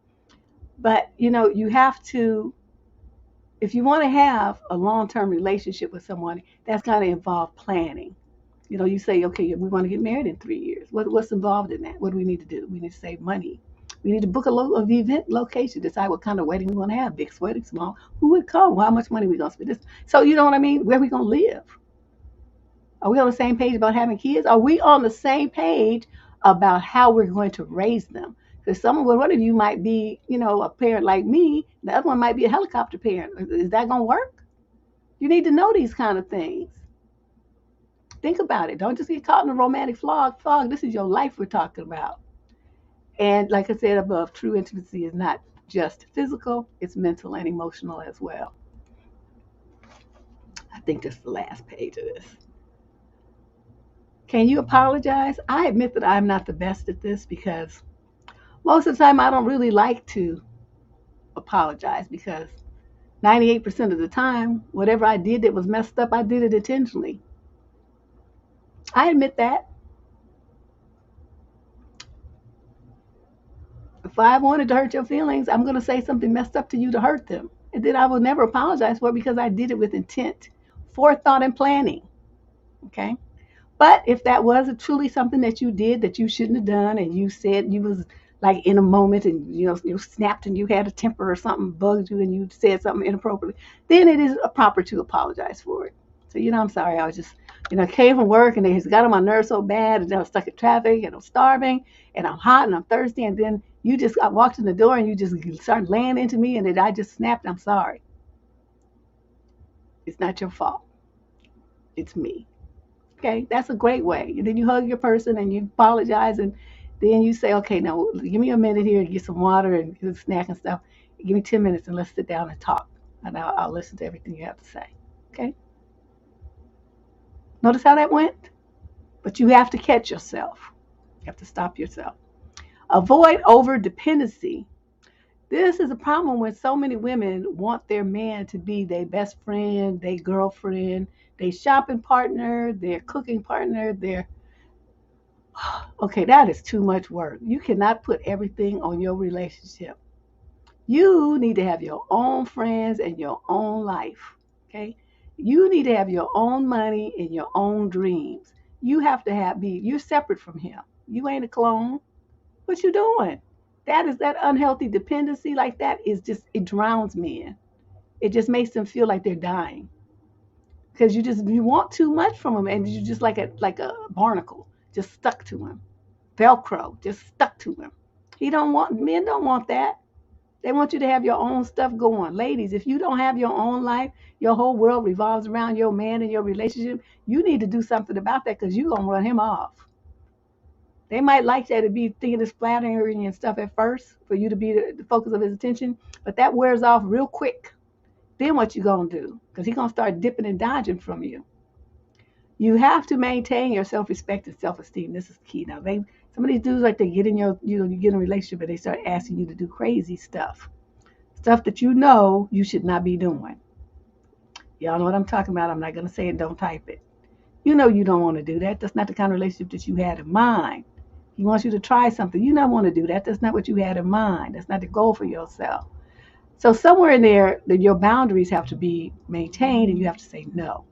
But you have to, if you want to have a long-term relationship with someone, that's going to involve planning. You say, okay, we want to get married in 3 years. What's involved in that? What do we need to do? We need to save money. We need to book a event location, decide what kind of wedding we want to have, big, wedding, small, who would come, how much money we going to spend. So you know what I mean? Where we going to live? Are we on the same page about having kids? Are we on the same page about how we're going to raise them? Because one of you might be, a parent like me. The other one might be a helicopter parent. Is that going to work? You need to know these kind of things. Think about it. Don't just get caught in a romantic fog. This is your life we're talking about. And like I said above, true intimacy is not just physical, it's mental and emotional as well. I think that's the last page of this. Can you apologize? I admit that I'm not the best at this because most of the time I don't really like to apologize because 98% of the time, whatever I did that was messed up, I did it intentionally. I admit that. If I wanted to hurt your feelings, I'm going to say something messed up to you to hurt them. And then I will never apologize for it because I did it with intent, forethought, and planning. Okay? But if that was truly something that you did that you shouldn't have done, and you said you was like in a moment and you snapped and you had a temper or something bugged you and you said something inappropriately, then it is proper to apologize for it. So I'm sorry. I was just came from work and they just got on my nerves so bad, and I was stuck in traffic and I'm starving and I'm hot and I'm thirsty, and then I walked in the door and you just started laying into me and then I just snapped. I'm sorry. It's not your fault. It's me. Okay, that's a great way. And then you hug your person and you apologize, and then you say, okay, now give me a minute here to get some water and get a snack and stuff. Give me 10 minutes and let's sit down and talk. And I'll listen to everything you have to say. Okay? Notice how that went? But you have to catch yourself. You have to stop yourself. Avoid over dependency. This is a problem when so many women want their man to be their best friend, their girlfriend, their shopping partner, their cooking partner, okay, that is too much work. You cannot put everything on your relationship. You need to have your own friends and your own life. Okay? You need to have your own money and your own dreams. You have to you're separate from him. You ain't a clone. What you doing? That unhealthy dependency like that it drowns men. It just makes them feel like they're dying. Because you want too much from him, and you're just like a barnacle, just stuck to him. Velcro, just stuck to him. Men don't want that. They want you to have your own stuff going. Ladies, if you don't have your own life, your whole world revolves around your man and your relationship, you need to do something about that because you're going to run him off. They might like that to be thinking it's flattering and stuff at first for you to be the focus of his attention, but that wears off real quick. Then what you going to do? Because he's going to start dipping and dodging from you. You have to maintain your self-respect and self-esteem. This is key. Now, some of these dudes, like, they get in you get in a relationship and they start asking you to do crazy stuff that you should not be doing. Y'all know what I'm talking about. I'm not going to say it. Don't type it. You don't want to do that. That's not the kind of relationship that you had in mind. He wants you to try something. You don't want to do that. That's not what you had in mind. That's not the goal for yourself. So somewhere in there, your boundaries have to be maintained, and you have to say no.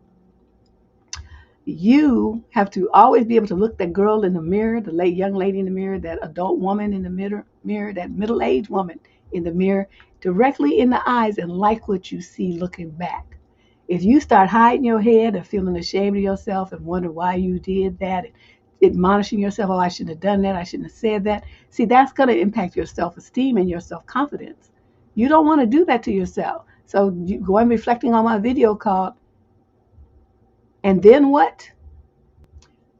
You have to always be able to look that girl in the mirror, the young lady in the mirror, that adult woman in the mirror, that middle-aged woman in the mirror, directly in the eyes and like what you see looking back. If you start hiding your head and feeling ashamed of yourself and wonder why you did that, and admonishing yourself, oh, I shouldn't have done that, I shouldn't have said that. See, that's going to impact your self-esteem and your self-confidence. You don't want to do that to yourself. So you go and reflecting on my video called, and then what?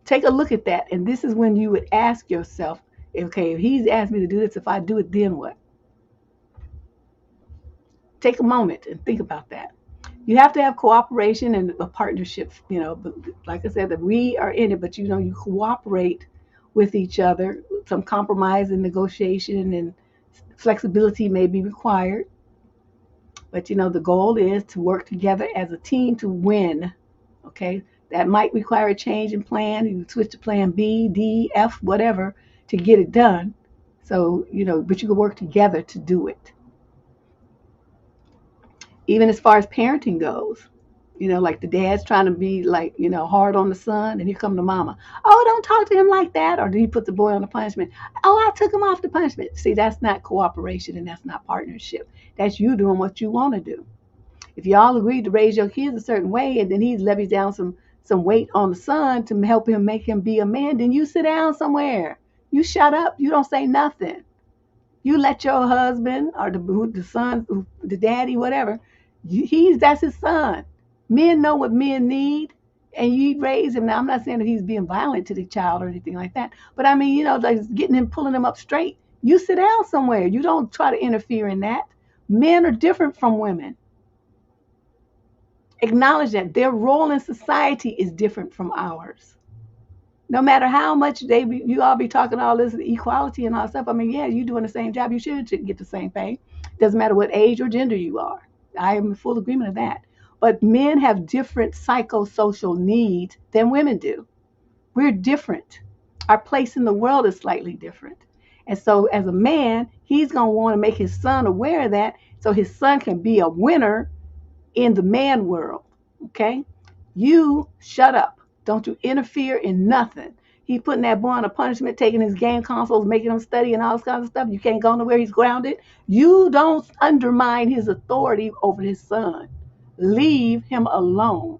Take a look at that. And this is when you would ask yourself, okay, if he's asked me to do this, if I do it, then what? Take a moment and think about that. You have to have cooperation and a partnership, like I said, that we are in it, but you cooperate with each other. Some compromise and negotiation and flexibility may be required. But the goal is to work together as a team to win. Okay? That might require a change in plan. You switch to plan B, D, F, whatever, to get it done. So, but you can work together to do it. Even as far as parenting goes, like the dad's trying to be like, hard on the son, and here come the mama. Oh, don't talk to him like that. Or do you put the boy on the punishment? Oh, I took him off the punishment. See, that's not cooperation and that's not partnership. That's you doing what you want to do. If y'all agreed to raise your kids a certain way and then he levies down some some weight on the son to help him make him be a man, then you sit down somewhere. You shut up. You don't say nothing. You let your husband or the son, the daddy, whatever, that's his son. Men know what men need, and you raise him. Now, I'm not saying that he's being violent to the child or anything like that, but I mean, like getting him, pulling him up straight. You sit down somewhere. You don't try to interfere in that. Men are different from women. Acknowledge that their role in society is different from ours. No matter how much you all be talking all this equality and all that stuff. I mean, yeah, you doing the same job. You should get the same pay. Doesn't matter what age or gender you are. I am in full agreement of that. But men have different psychosocial needs than women do. We're different. Our place in the world is slightly different. And so as a man, he's going to want to make his son aware of that so his son can be a winner in the man world. Okay? You shut up. Don't you interfere in nothing. He's putting that boy on a punishment, taking his game consoles, making him study and all this kind of stuff. You can't go nowhere. He's grounded. You don't undermine his authority over his son. Leave him alone.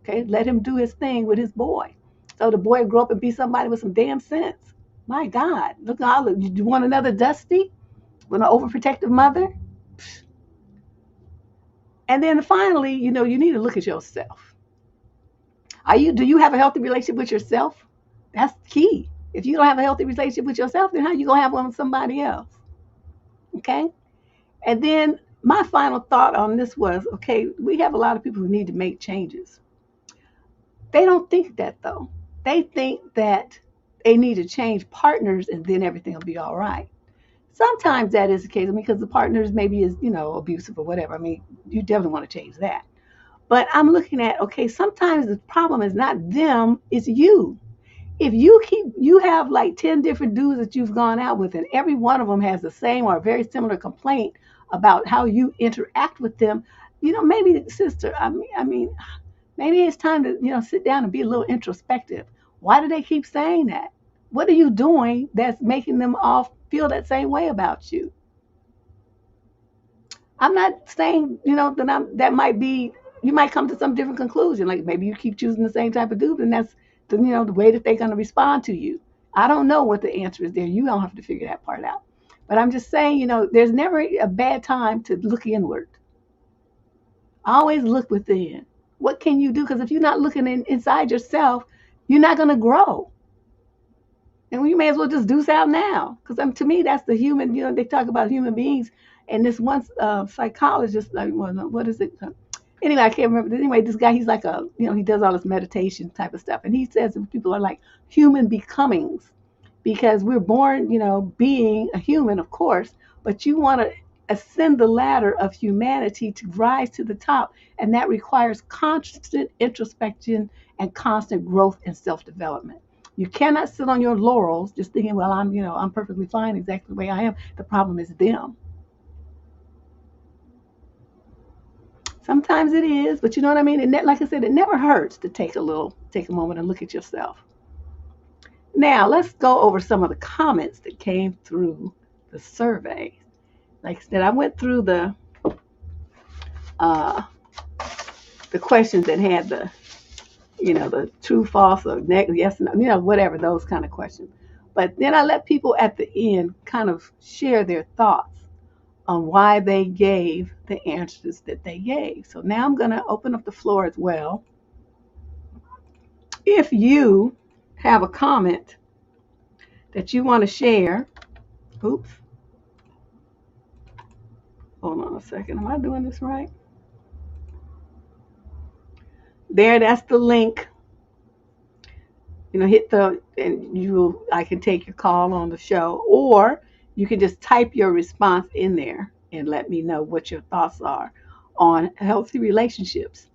Okay? Let him do his thing with his boy. So the boy grow up and be somebody with some damn sense. My God. Look, you want another Dusty with an overprotective mother? And then finally, you need to look at yourself. Do you have a healthy relationship with yourself? That's key. If you don't have a healthy relationship with yourself, then how are you going to have one with somebody else? Okay? And then my final thought on this was, okay, we have a lot of people who need to make changes. They don't think that, though. They think that they need to change partners and then everything will be all right. Sometimes that is the case, because the partners maybe is, abusive or whatever. I mean, you definitely want to change that. But I'm looking at, okay, sometimes the problem is not them, it's you. If you have like 10 different dudes that you've gone out with, and every one of them has the same or very similar complaint about how you interact with them, maybe, sister, I mean, maybe it's time to, sit down and be a little introspective. Why do they keep saying that? What are you doing that's making them all feel that same way about you? I'm not saying, that might be, you might come to some different conclusion. Like maybe you keep choosing the same type of dude, and that's the way that they're going to respond to you. I don't know what the answer is there. You don't have to figure that part out. But I'm just saying, there's never a bad time to look inward. Always look within. What can you do? Because if you're not looking inside yourself, you're not going to grow. And you may as well just do something now. Because to me, that's the human, they talk about human beings. And this one psychologist, what is it? Anyway, I can't remember. Anyway, this guy, he's like he does all this meditation type of stuff. And he says that people are like human becomings, because we're born, being a human, of course, but you want to ascend the ladder of humanity to rise to the top. And that requires constant introspection and constant growth and self-development. You cannot sit on your laurels just thinking, well, I'm perfectly fine exactly the way I am. The problem is them. Sometimes it is, but you know what I mean? And like I said, it never hurts to take a moment and look at yourself. Now, let's go over some of the comments that came through the survey. Like I said, I went through the questions that had the true, false, or negative, yes, no, whatever, those kind of questions. But then I let people at the end kind of share their thoughts on why they gave the answers that they gave. So now I'm going to open up the floor as well. If you have a comment that you want to share, oops, hold on a second, am I doing this right? There, that's the link. Hit and I can take your call on the show, or you can just type your response in there and let me know what your thoughts are on healthy relationships.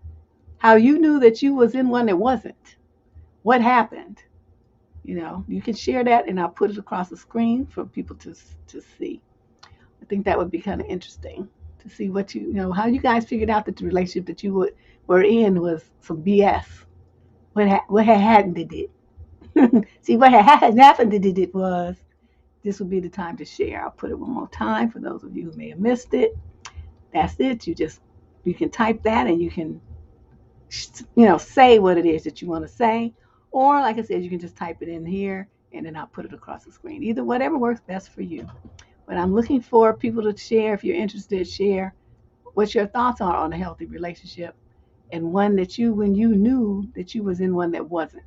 How you knew that you was in one that wasn't. What happened? You can share that, and I'll put it across the screen for people to see. I think that would be kind of interesting to see what how you guys figured out that the relationship that you were in was some BS. What had happened to it? See, what had happened to it was, this would be the time to share. I'll put it one more time for those of you who may have missed it. That's it. You can type that, and you can say what it is that you want to say. Or, like I said, you can just type it in here and then I'll put it across the screen. Either whatever works best for you. But I'm looking for people to share. If you're interested, share what your thoughts are on a healthy relationship and one that you, when you knew that you was in one that wasn't.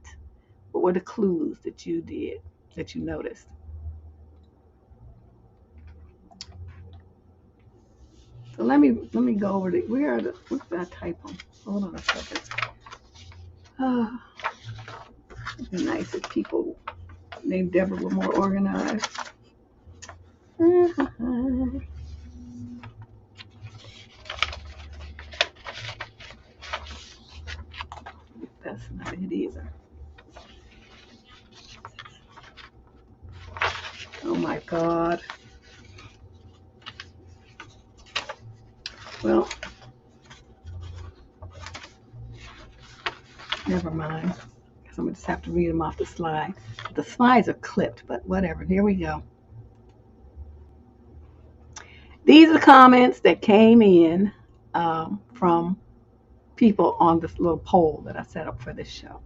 What were the clues that you did, that you noticed? So let me go over the, where are the, what did I type on? Hold on a second. Oh, it'd be nice if people named Deborah were more organized. That's not it either. Oh my God. Well, never mind. Because I'm going to just have to read them off the slide. The slides are clipped, but whatever. Here we go. These are comments that came in from people on this little poll that I set up for this show.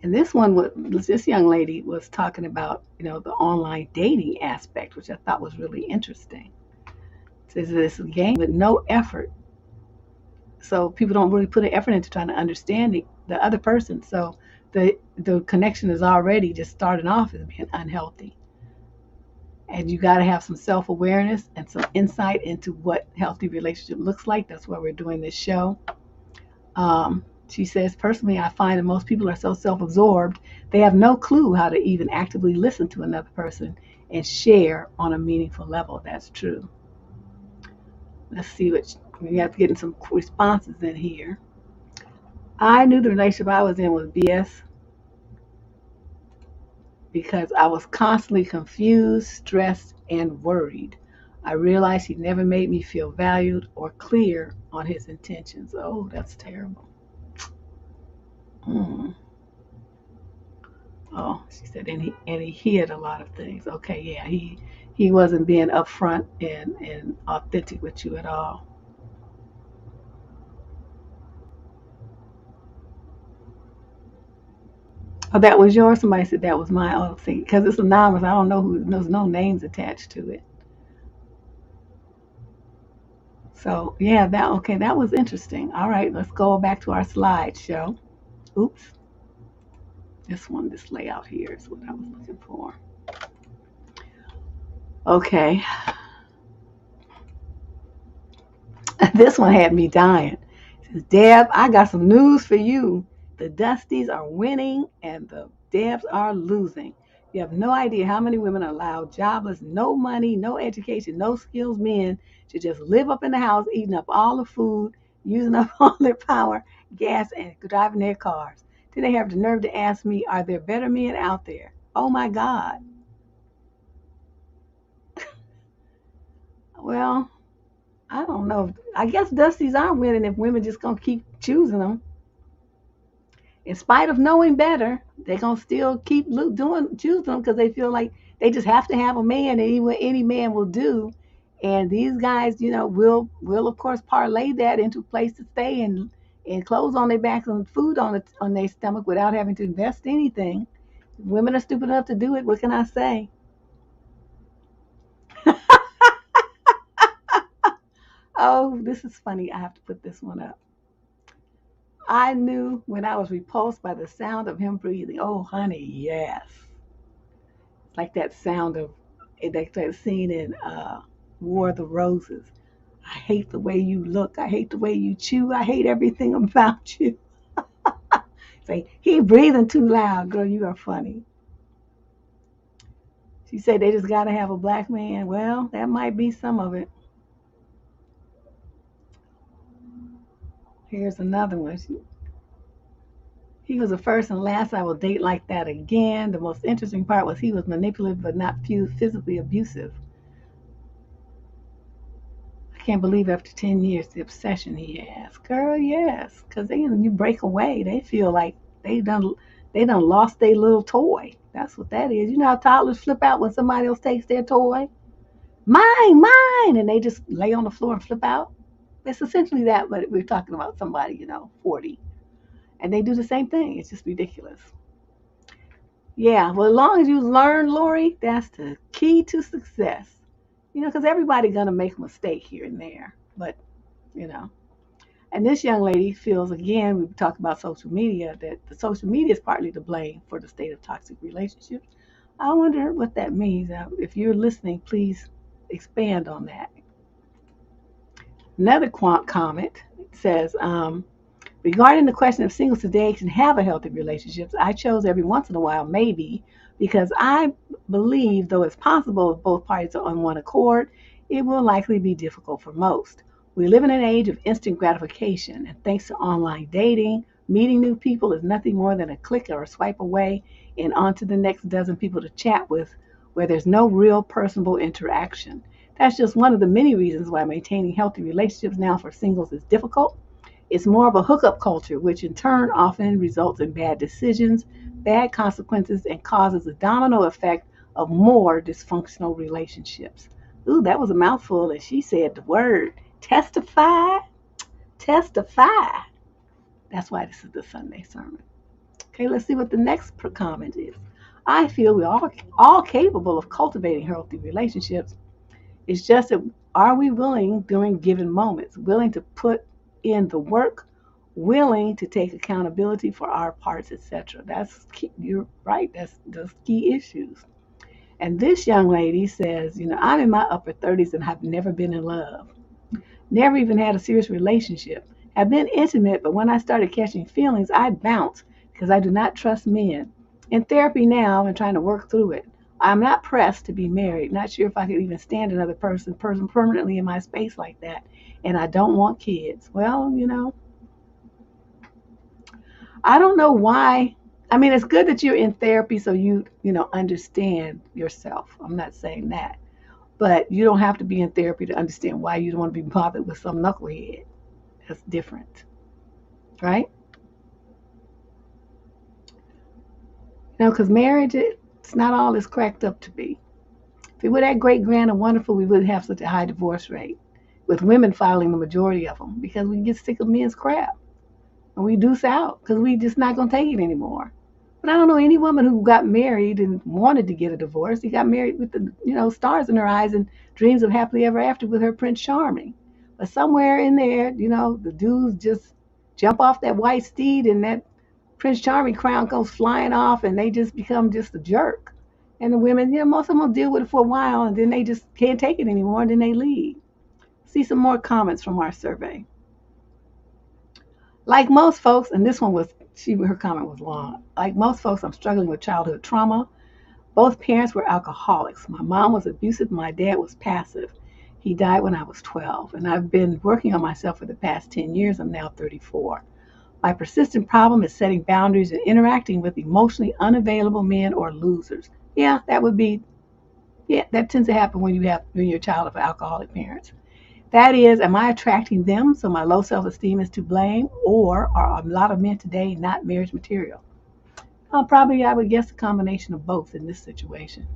And this one was, this young lady was talking about, the online dating aspect, which I thought was really interesting. It says this game with no effort. So people don't really put an effort into trying to understand the other person. So the connection is already just starting off as being unhealthy. And you got to have some self-awareness and some insight into what healthy relationship looks like. That's why we're doing this show. She says, personally, I find that most people are so self-absorbed, they have no clue how to even actively listen to another person and share on a meaningful level. That's true. Let's see what we have to get in some responses in here. I knew the relationship I was in was BS because I was constantly confused, stressed, and worried. I realized he never made me feel valued or clear on his intentions. Oh, that's terrible. Oh, she said, and he hid a lot of things. Okay, yeah, he wasn't being upfront and authentic with you at all. Oh, that was yours. Somebody said that was mine. Oh, see, because it's anonymous, I don't know who. There's no names attached to it. So yeah, that was interesting. All right, let's go back to our slideshow. Oops, this layout here is what I was looking for. Okay, this one had me dying. It says, Deb, I got some news for you. The Dusties are winning and the Debs are losing. You have no idea how many women are allowed jobless, no money, no education, no skills men to just live up in the house, eating up all the food, using up all their power, gas, and driving their cars. Then they have the nerve to ask me, are there better men out there? Oh my God. Well, I don't know. I guess Dusties are winning if women just gonna keep choosing them. In spite of knowing better, they're gonna still keep choosing them because they feel like they just have to have a man, and any man will do. And these guys, will of course parlay that into a place to stay and clothes on their backs and food on their stomach without having to invest anything. Women are stupid enough to do it. What can I say? Oh, this is funny. I have to put this one up. I knew when I was repulsed by the sound of him breathing. Oh, honey, yes. It's like that sound of that scene in War of the Roses. I hate the way you look. I hate the way you chew. I hate everything about you. Say, he breathing too loud. Girl, you are funny. She said they just got to have a black man. Well, that might be some of it. Here's another one. He was the first and last I will date like that again. The most interesting part was he was manipulative but not physically abusive. I can't believe after 10 years the obsession he has. Girl, yes. Because you break away, they feel like they done lost their little toy. That's what that is. You know how toddlers flip out when somebody else takes their toy? Mine, mine! And they just lay on the floor and flip out. It's essentially that, but we're talking about somebody, 40. And they do the same thing. It's just ridiculous. Yeah, well, as long as you learn, Lori, that's the key to success. Because everybody's going to make a mistake here and there. But, you know. And this young lady feels, again, we talk about social media, that the social media is partly to blame for the state of toxic relationships. I wonder what that means. If you're listening, please expand on that. Another comment says, regarding the question of singles today can have a healthy relationships, I chose every once in a while, maybe, because I believe, though it's possible if both parties are on one accord, it will likely be difficult for most. We live in an age of instant gratification, and thanks to online dating, meeting new people is nothing more than a click or a swipe away and on to the next dozen people to chat with, where there's no real personable interaction. That's just one of the many reasons why maintaining healthy relationships now for singles is difficult. It's more of a hookup culture, which in turn often results in bad decisions, bad consequences, and causes a domino effect of more dysfunctional relationships. Ooh, that was a mouthful, and she said the word testify, testify. That's why this is the Sunday sermon. Okay, let's see what the next comment is. I feel we're all capable of cultivating healthy relationships. It's just that, are we willing during given moments, willing to put in the work, willing to take accountability for our parts, etc. That's key. You're right. That's those key issues. And this young lady says, I'm in my upper 30s and have never been in love. Never even had a serious relationship. Have been intimate, but when I started catching feelings, I'd bounce because I do not trust men. In therapy now and trying to work through it. I'm not pressed to be married. Not sure if I could even stand another person permanently in my space like that. And I don't want kids. Well, I don't know why. I mean, it's good that you're in therapy so you understand yourself. I'm not saying that. But you don't have to be in therapy to understand why you don't want to be bothered with some knucklehead. That's different, right? Because marriage, it's not all it's cracked up to be. If it were that great, grand, and wonderful, we wouldn't have such a high divorce rate, with women filing the majority of them, because we get sick of men's crap. And we deuce out because we just not going to take it anymore. But I don't know any woman who got married and wanted to get a divorce. She got married with the stars in her eyes and dreams of happily ever after with her Prince Charming. But somewhere in there, the dudes just jump off that white steed and that Prince Charming crown goes flying off and they just become just a jerk. And the women, most of them will deal with it for a while and then they just can't take it anymore and then they leave. See some more comments from our survey. Like most folks, and this one was, her comment was long. Like most folks, I'm struggling with childhood trauma. Both parents were alcoholics. My mom was abusive, my dad was passive. He died when I was 12, and I've been working on myself for the past 10 years. I'm now 34. My persistent problem is setting boundaries and interacting with emotionally unavailable men or losers. Yeah, that tends to happen when you're a child of alcoholic parents. That is, am I attracting them so my low self-esteem is to blame, or are a lot of men today not marriage material? Probably, I would guess a combination of both in this situation.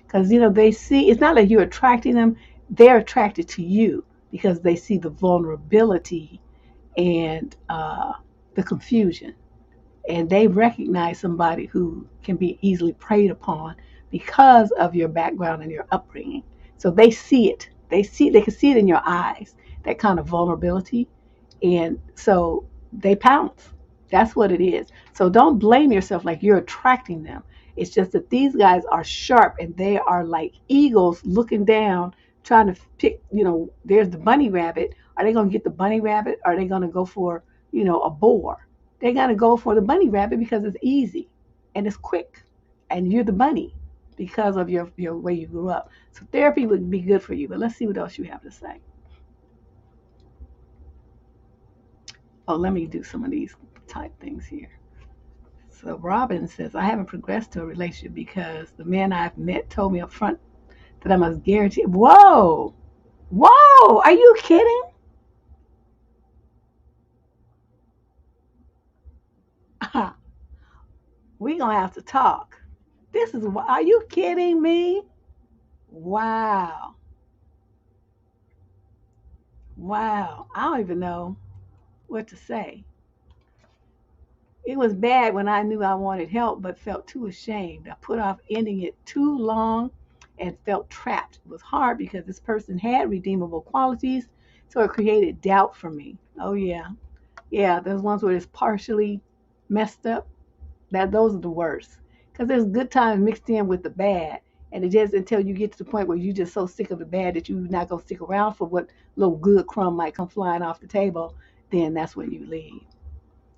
Because, they see, it's not like you're attracting them, they're attracted to you because they see the vulnerability and the confusion. And they recognize somebody who can be easily preyed upon because of your background and your upbringing. So they see it. They can see it in your eyes, that kind of vulnerability. And so they pounce. That's what it is. So don't blame yourself like you're attracting them. It's just that these guys are sharp and they are like eagles looking down, trying to pick, there's the bunny rabbit. Are they going to get the bunny rabbit? Or are they going to go for, a boar? They're going to go for the bunny rabbit because it's easy and it's quick. And you're the bunny because of your way you grew up. So therapy would be good for you. But let's see what else you have to say. Oh, let me do some of these type things here. So Robin says, I haven't progressed to a relationship because the man I've met told me up front that I must guarantee. Whoa! Whoa! Are you kidding? We're going to have to talk. Are you kidding me? Wow. Wow. I don't even know what to say. It was bad when I knew I wanted help but felt too ashamed. I put off ending it too long and felt trapped. It was hard because this person had redeemable qualities, so it created doubt for me. Oh yeah. Yeah, those ones where it's partially messed up, that those are the worst. Because there's good times mixed in with the bad. And it just until you get to the point where you're just so sick of the bad that you're not gonna stick around for what little good crumb might come flying off the table, then that's when you leave.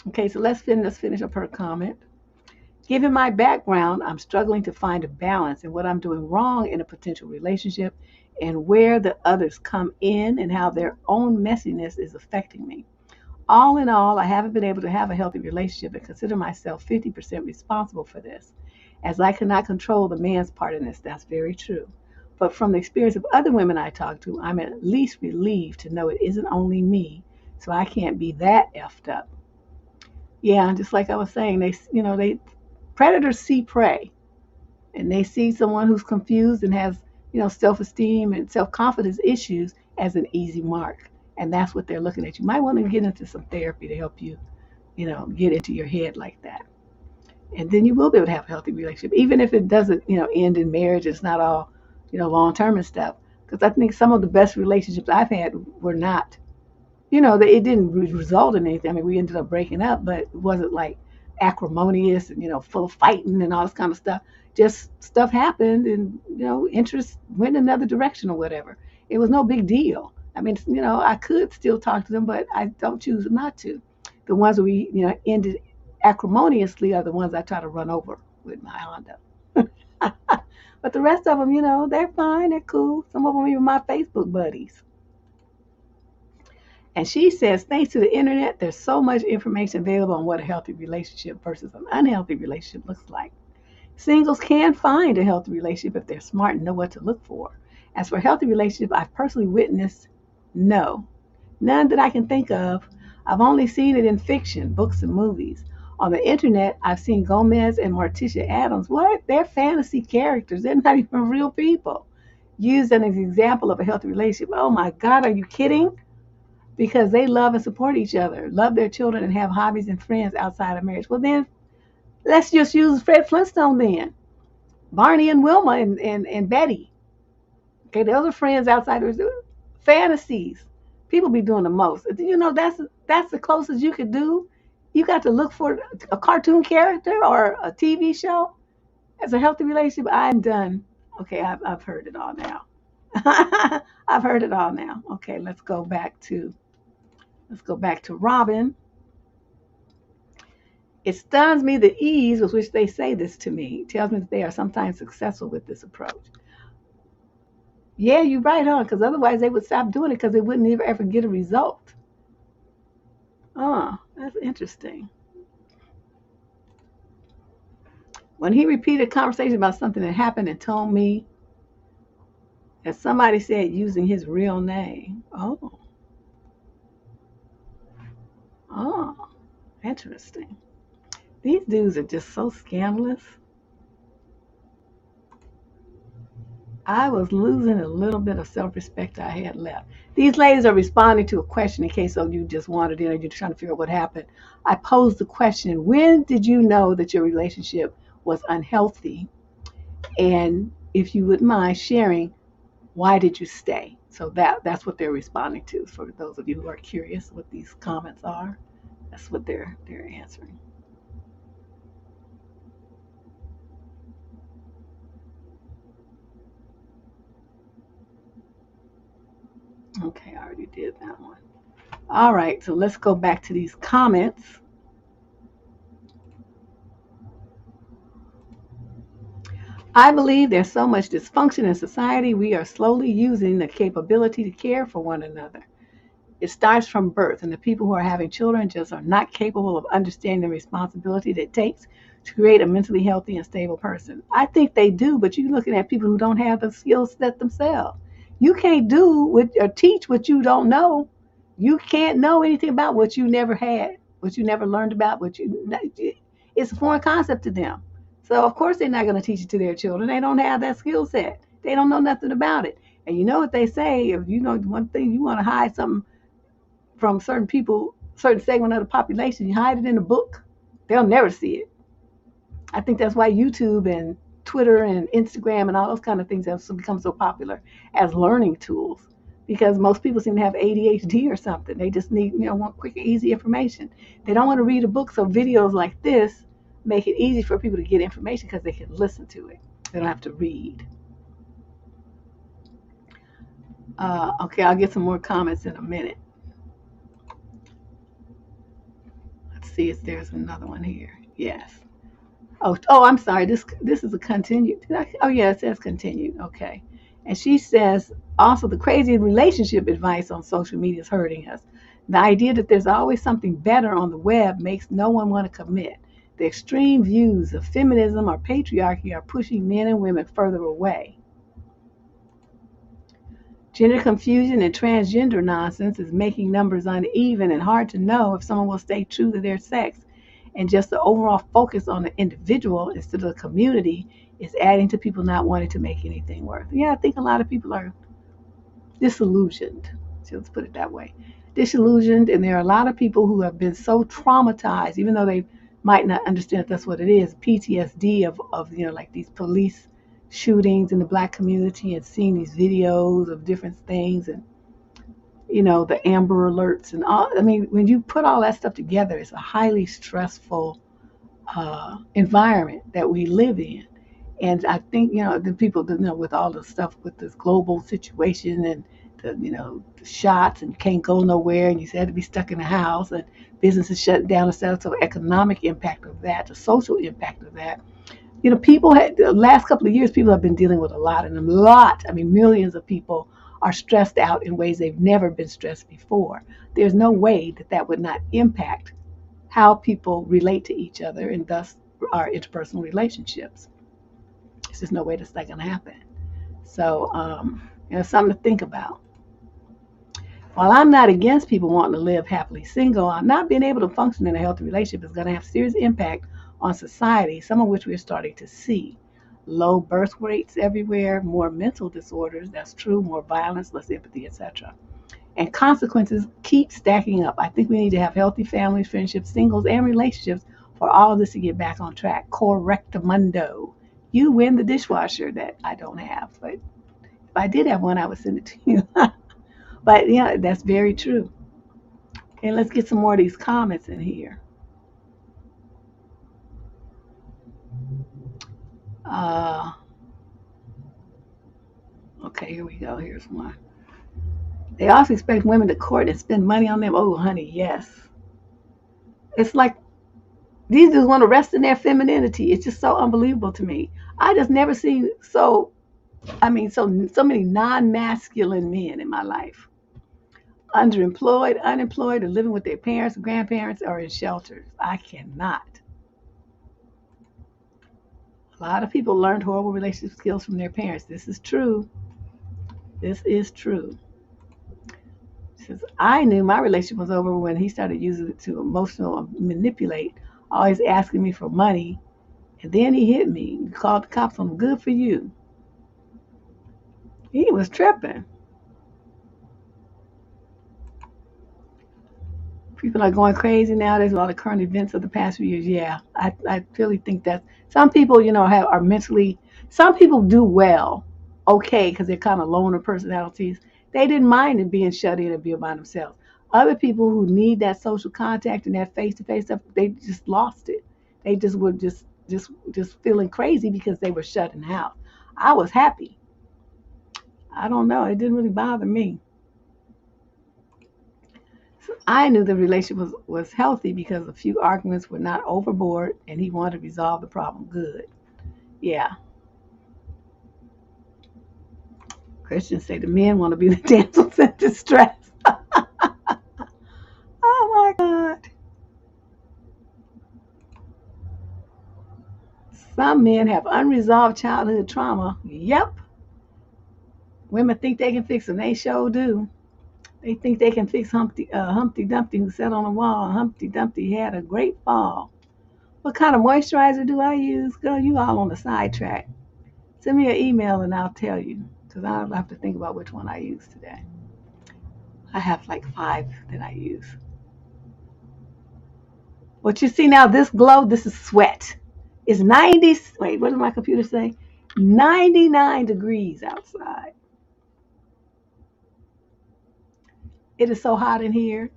Okay, so let's finish up her comment. Given my background, I'm struggling to find a balance in what I'm doing wrong in a potential relationship and where the others come in and how their own messiness is affecting me. All in all, I haven't been able to have a healthy relationship and consider myself 50% responsible for this, as I cannot control the man's part in this. That's very true. But from the experience of other women I talk to, I'm at least relieved to know it isn't only me, so I can't be that effed up. Yeah, just like I was saying, they predators see prey, and they see someone who's confused and has, self-esteem and self-confidence issues as an easy mark, and that's what they're looking at. You might want to get into some therapy to help you, get into your head like that, and then you will be able to have a healthy relationship, even if it doesn't, end in marriage. It's not all, long term and stuff. Because I think some of the best relationships I've had were not, it didn't result in anything. I mean, we ended up breaking up, but it wasn't like acrimonious and, full of fighting and all this kind of stuff. Just stuff happened and, interests went another direction or whatever. It was no big deal. I mean, I could still talk to them, but I don't choose not to. The ones that we, ended acrimoniously are the ones I try to run over with my Honda. But the rest of them, they're fine, they're cool. Some of them even my Facebook buddies. And she says, thanks to the internet, there's so much information available on what a healthy relationship versus an unhealthy relationship looks like. Singles can find a healthy relationship if they're smart and know what to look for. As for a healthy relationship, I've personally witnessed no. None that I can think of. I've only seen it in fiction, books, and movies. On the internet, I've seen Gomez and Morticia Adams. What? They're fantasy characters. They're not even real people. Used as an example of a healthy relationship. Oh my God, are you kidding? Because they love and support each other, love their children, and have hobbies and friends outside of marriage. Well, then let's just use Fred Flintstone then. Barney and Wilma and Betty. Okay, those are friends outside of fantasies. People be doing the most. That's the closest you could do. You got to look for a cartoon character or a TV show as a healthy relationship. I'm done. Okay, I've heard it all now. I've heard it all now. Okay, let's go back to Robin. It stuns me the ease with which they say this to me. It tells me that they are sometimes successful with this approach. Yeah, you're right, huh? Because otherwise they would stop doing it because they wouldn't ever get a result. Oh, that's interesting. When he repeated a conversation about something that happened and told me that somebody said using his real name. Oh, interesting. These dudes are just so scandalous. I was losing a little bit of self-respect I had left. These ladies are responding to a question in case you just wandered in or you're trying to figure out what happened. I posed the question, when did you know that your relationship was unhealthy? And if you would mind sharing, why did you stay? So that's what they're responding to. For those of you who are curious what these comments are, that's what they're answering. Okay, I already did that one. All right, so let's go back to these comments. I believe there's so much dysfunction in society, we are slowly using the capability to care for one another. It starts from birth, and the people who are having children just are not capable of understanding the responsibility that it takes to create a mentally healthy and stable person. I think they do, but you're looking at people who don't have the skill set themselves. You can't or teach what you don't know. You can't know anything about what you never had, what you never learned about, it's a foreign concept to them. So of course they're not going to teach it to their children. They don't have that skill set. They don't know nothing about it. And you know what they say, if you know one thing, you want to hide something from certain people, certain segment of the population, you hide it in a book. They'll never see it. I think that's why YouTube and Twitter and Instagram and all those kind of things have become so popular as learning tools, because most people seem to have ADHD or something. They just need, want quick, easy information. They don't want to read a book, so videos like this make it easy for people to get information because they can listen to it. They don't have to read. Okay, I'll get some more comments in a minute. Let's see if there's another one here. Yes. Oh, I'm sorry. This is a continued. Oh, yeah, it says continued. Okay. And she says also the crazy relationship advice on social media is hurting us. The idea that there's always something better on the web makes no one want to commit. The extreme views of feminism or patriarchy are pushing men and women further away. Gender confusion and transgender nonsense is making numbers uneven and hard to know if someone will stay true to their sex. And just the overall focus on the individual instead of the community is adding to people not wanting to make anything work. Yeah, I think a lot of people are disillusioned. So let's put it that way. Disillusioned, and there are a lot of people who have been so traumatized, even though they might not understand that's what it is, PTSD of like these police shootings in the black community and seeing these videos of different things and the Amber Alerts and all. I mean, when you put all that stuff together, it's a highly stressful environment that we live in. And I think, the people, with all the stuff with this global situation and the shots and you can't go nowhere and you had to be stuck in the house and businesses shut down and stuff. So economic impact of that, the social impact of that. People the last couple of years, people have been dealing with a lot, and millions of people are stressed out in ways they've never been stressed before. There's no way that would not impact how people relate to each other and thus our interpersonal relationships. There's just no way that's not going to happen. So, something to think about. While I'm not against people wanting to live happily single, not being able to function in a healthy relationship is going to have serious impact on society, some of which we're starting to see. Low birth rates everywhere, more mental disorders, that's true, more violence, less empathy, etc. And consequences keep stacking up. I think we need to have healthy families, friendships, singles, and relationships for all of this to get back on track. Correctamundo. You win the dishwasher that I don't have. But if I did have one, I would send it to you. But yeah, that's very true. Okay, let's get some more of these comments in here. Okay, here we go. Here's one. They also expect women to court and spend money on them. Oh, honey, yes. It's like these dudes want to rest in their femininity. It's just so unbelievable to me. I just never seen so many non-masculine men in my life. Underemployed, unemployed, or living with their parents, grandparents, or in shelters. I cannot. A lot of people learned horrible relationship skills from their parents. This is true. This is true. Says, I knew my relationship was over when he started using it to emotional manipulate, always asking me for money. And then he hit me. He called the cops on him. Good for you. He was tripping. People are going crazy nowadays with all the current events of the past few years. Yeah, I really think that some people, are mentally, some people do well, okay, because they're kind of loner personalities. They didn't mind it being shut in and being by themselves. Other people who need that social contact and that face-to-face stuff, they just lost it. They just were just feeling crazy because they were shut in the house. I was happy. I don't know. It didn't really bother me. I knew the relationship was healthy because a few arguments were not overboard and he wanted to resolve the problem good. Yeah. Christians say the men want to be the damsels in distress. Oh my God. Some men have unresolved childhood trauma. Yep. Women think they can fix them. They sure do. They think they can fix Humpty Dumpty who sat on the wall. Humpty Dumpty had a great fall. What kind of moisturizer do I use? Girl, you all on the sidetrack. Send me an email and I'll tell you. because I have to think about which one I use today. I have like 5 that I use. What you see now, this glow, this is sweat. It's 90, wait, what does my computer say? 99 degrees outside. It is so hot in here.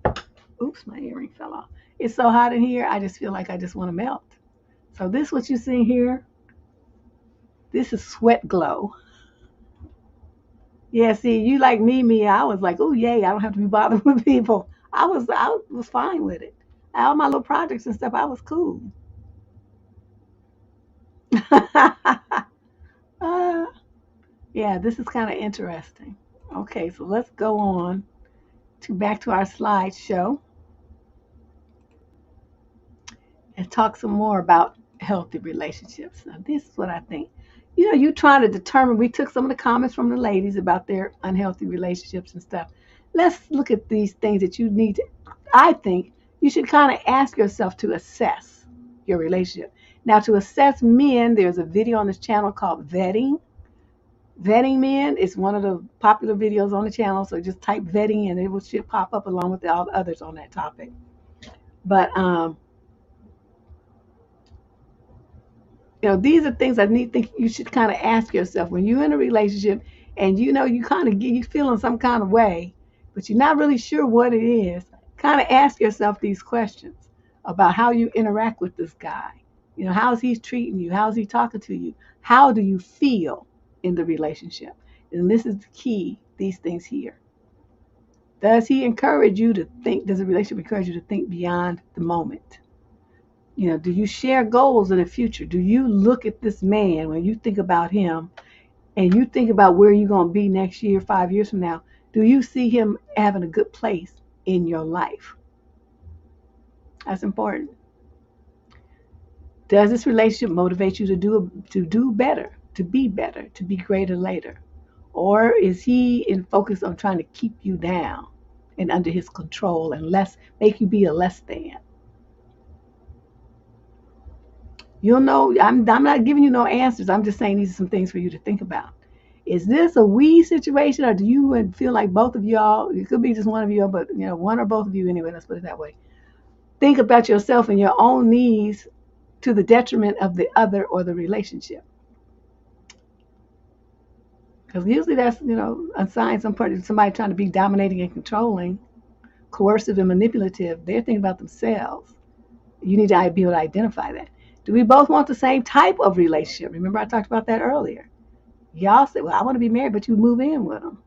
Oops, my earring fell off. It's so hot in here, I just feel like I just want to melt. So this, what you see here, this is sweat glow. Yeah, see, you like me, I was like, oh yay, I don't have to be bothered with people. I was fine with it. All my little projects and stuff, I was cool. uh, yeah, this is kind of interesting. Okay, so let's go on to back to our slideshow and talk some more about healthy relationships. Now, this is what I think. You trying to determine, we took some of the comments from the ladies about their unhealthy relationships and stuff. Let's look at these things that you need to, I think you should kind of ask yourself to assess your relationship. Now, to assess men, there's a video on this channel called Vetting. Vetting Men is one of the popular videos on the channel, so just type vetting and it will should pop up along with all the others on that topic. But these are things I think you should kind of ask yourself when you're in a relationship and you kind of you feeling some kind of way, but you're not really sure what it is. Kind of ask yourself these questions about how you interact with this guy. How's he treating you? How's he talking to you? How do you feel in the relationship? And this is the key, these things here. Does he encourage you to think? Does the relationship encourage you to think beyond the moment? Do you share goals in the future? Do you look at this man when you think about him and you think about where you're going to be next year, 5 years from now? Do you see him having a good place in your life? That's important. Does this relationship motivate you to do better, to be better, to be greater later? Or is he focused on trying to keep you down and under his control and make you be a less than? You'll know, I'm not giving you no answers. I'm just saying these are some things for you to think about. Is this a we situation, or do you feel like both of y'all, it could be just one of you, but one or both of you anyway, let's put it that way. Think about yourself and your own needs to the detriment of the other or the relationship. Because usually that's, a sign somebody trying to be dominating and controlling, coercive and manipulative. They're thinking about themselves. You need to be able to identify that. Do we both want the same type of relationship? Remember I talked about that earlier. Y'all said, well, I want to be married, but you move in with them.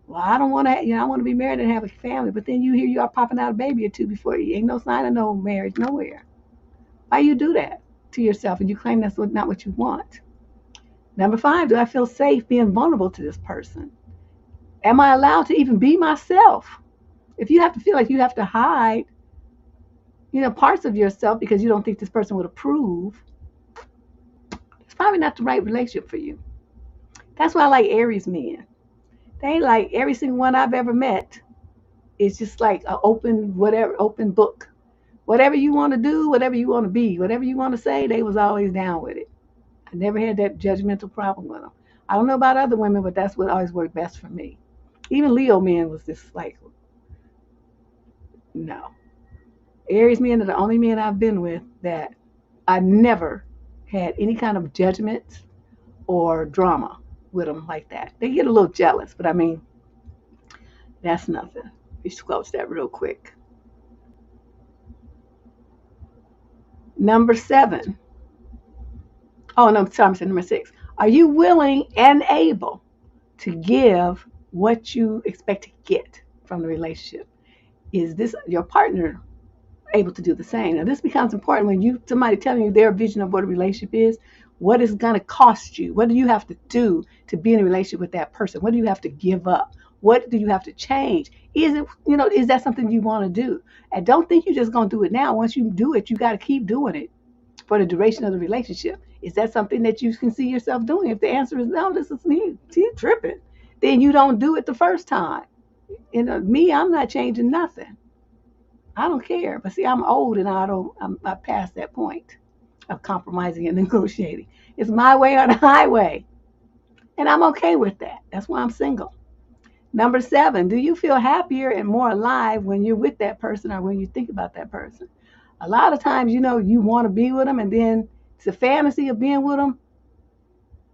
Well, I don't want to, I want to be married and have a family, but then you are popping out a baby or two before you. Ain't no sign of no marriage nowhere. Why you do that to yourself and you claim that's not what you want? Number 5, do I feel safe being vulnerable to this person? Am I allowed to even be myself? If you have to feel like you have to hide, parts of yourself because you don't think this person would approve, it's probably not the right relationship for you. That's why I like Aries men. They like every single one I've ever met is just like an open book. Whatever you want to do, whatever you want to be, whatever you want to say, they was always down with it. I never had that judgmental problem with them. I don't know about other women, but that's what always worked best for me. Even Leo men was just like, no. Aries men are the only men I've been with that I never had any kind of judgment or drama with them like that. They get a little jealous, but I mean, that's nothing. We squelch that real quick. Number 7. Oh, no, sorry, number 6. Are you willing and able to give what you expect to get from the relationship? Is this your partner able to do the same? Now, this becomes important when somebody telling you their vision of what a relationship is. What is going to cost you? What do you have to do to be in a relationship with that person? What do you have to give up? What do you have to change? Is that something you want to do? And don't think you're just going to do it now. Once you do it, you got to keep doing it for the duration of the relationship. Is that something that you can see yourself doing? If the answer is no, this is me, tripping, then you don't do it the first time. I'm not changing nothing. I don't care. But see, I'm old and I'm past that point of compromising and negotiating. It's my way or the highway. And I'm okay with that. That's why I'm single. Number 7, do you feel happier and more alive when you're with that person or when you think about that person? A lot of times, you want to be with them, and then it's the fantasy of being with them